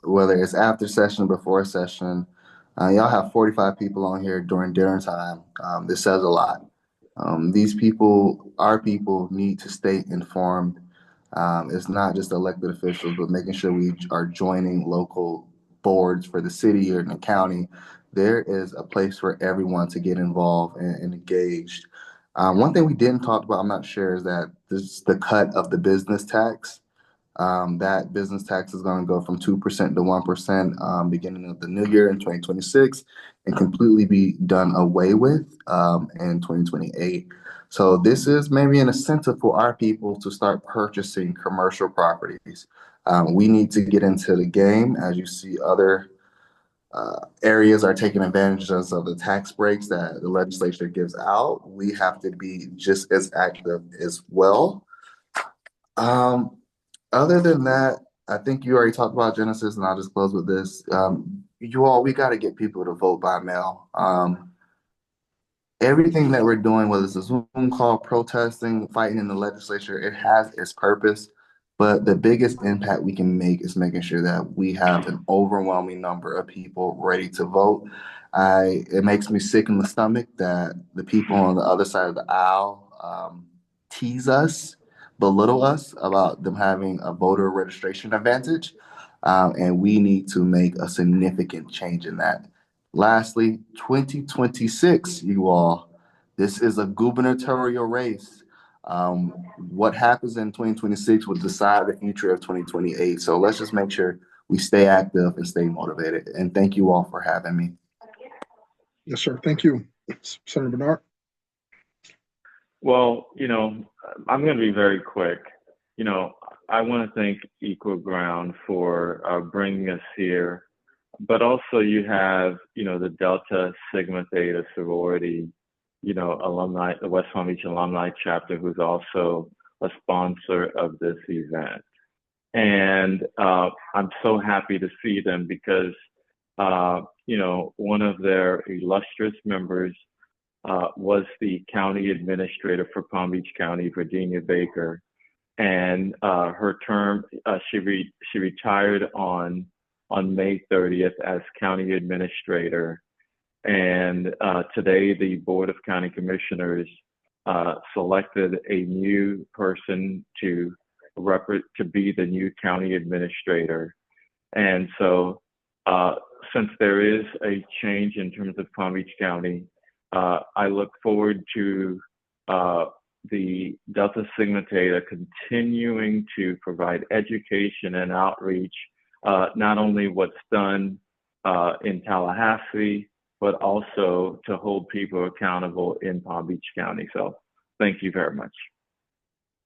Whether it's after session, before session, y'all have 45 people on here during dinner time. This says a lot. These people, our people, need to stay informed. It's not just elected officials, but making sure we are joining local boards for the city or in the county there is a place for everyone to get involved and engaged. One thing we didn't talk about, I'm not sure, is that this the cut of the business tax. That business tax is going to go from 2% to 1% beginning of the new year in 2026 and completely be done away with in 2028. So this is maybe an incentive for our people to start purchasing commercial properties. We need to get into the game. As you see, other areas are taking advantage of the tax breaks that the legislature gives out. We have to be just as active as well. Other than that, I think you already talked about Genesis, and I'll just close with this. We got to get people to vote by mail. Everything that we're doing, whether it's a Zoom call, protesting, fighting in the legislature, it has its purpose. But the biggest impact we can make is making sure that we have an overwhelming number of people ready to vote. It makes me sick in the stomach that the people on the other side of the aisle tease us, belittle us about them having a voter registration advantage. And we need to make a significant change in that. Lastly, 2026, you all, this is a gubernatorial race. What happens in 2026 will decide the future of 2028. So let's just make sure we stay active and stay motivated. And thank you all for having me. Yes, sir. Thank you, Senator Bernard. Well, I'm going to be very quick. I want to thank Equal Ground for bringing us here, but also you have, the Delta Sigma Theta sorority, alumni, the West Palm Beach alumni chapter, who's also a sponsor of this event. And I'm so happy to see them because, one of their illustrious members was the county administrator for Palm Beach County, Virginia Baker. And her term, she retired on May 30th as county administrator. And today the Board of County Commissioners selected a new person to be the new county administrator. And so since there is a change in terms of Palm Beach County, I look forward to the Delta Sigma Theta continuing to provide education and outreach, not only what's done in Tallahassee, but also to hold people accountable in Palm Beach County. So thank you very much.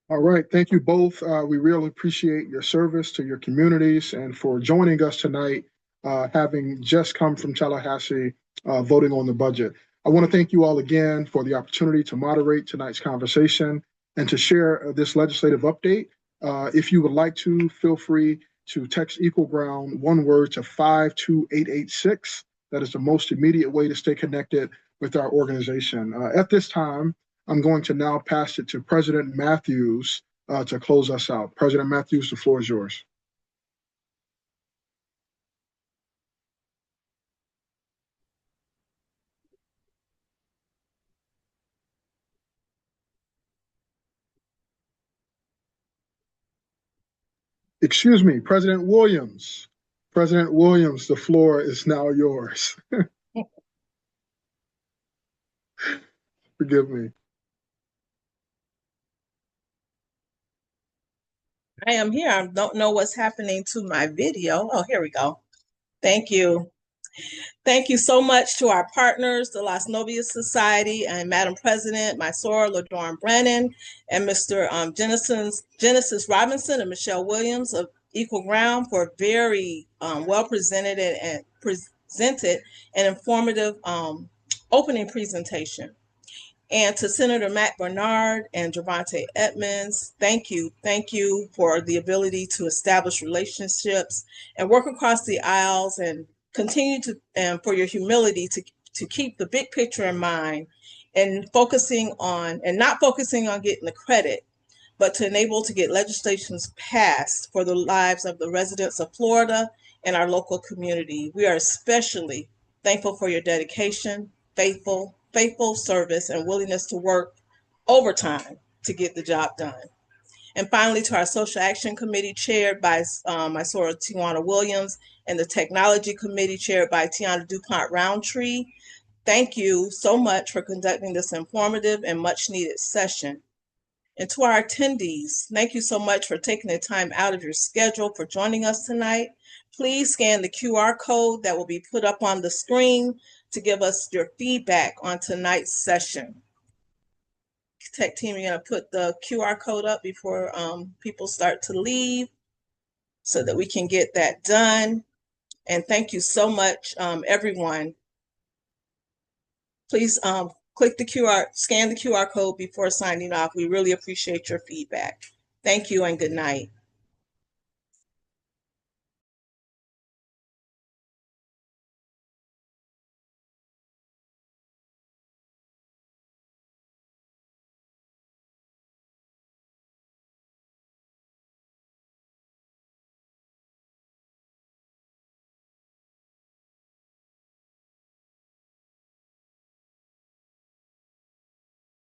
All right. Thank you both. We really appreciate your service to your communities and for joining us tonight, having just come from Tallahassee, voting on the budget. I want to thank you all again for the opportunity to moderate tonight's conversation and to share this legislative update. If you would like to, feel free to text Equal Ground one word to 52886. That is the most immediate way to stay connected with our organization. At this time, I'm going to now pass it to President Matthews to close us out. President Matthews, the floor is yours. Excuse me, President Williams. President Williams, the floor is now yours. Forgive me. I am here. I don't know what's happening to my video. Oh, here we go. Thank you. Thank you so much to our partners, the Las Novias Society and Madam President, my soror, LaDorn Brennan, and Mr. Genesis Robinson and Michelle Williams of Equal Ground for very well presented and informative opening presentation. And to Senator Mac Bernard and Javante Edmonds, thank you. Thank you for the ability to establish relationships and work across the aisles and continue to, and for your humility to keep the big picture in mind and not focusing on getting the credit, but to enable to get legislations passed for the lives of the residents of Florida and our local community. We are especially thankful for your dedication, faithful service, and willingness to work overtime to get the job done. And finally, to our Social Action Committee chaired by my soror Tiwana Williams, and the Technology Committee chaired by Tiana DuPont Roundtree. Thank you so much for conducting this informative and much needed session. And to our attendees, thank you so much for taking the time out of your schedule for joining us tonight. Please scan the QR code that will be put up on the screen to give us your feedback on tonight's session. Tech team, you're going to put the QR code up before people start to leave so that we can get that done. And thank you so much, everyone. Please scan the QR code before signing off. We really appreciate your feedback. Thank you and good night.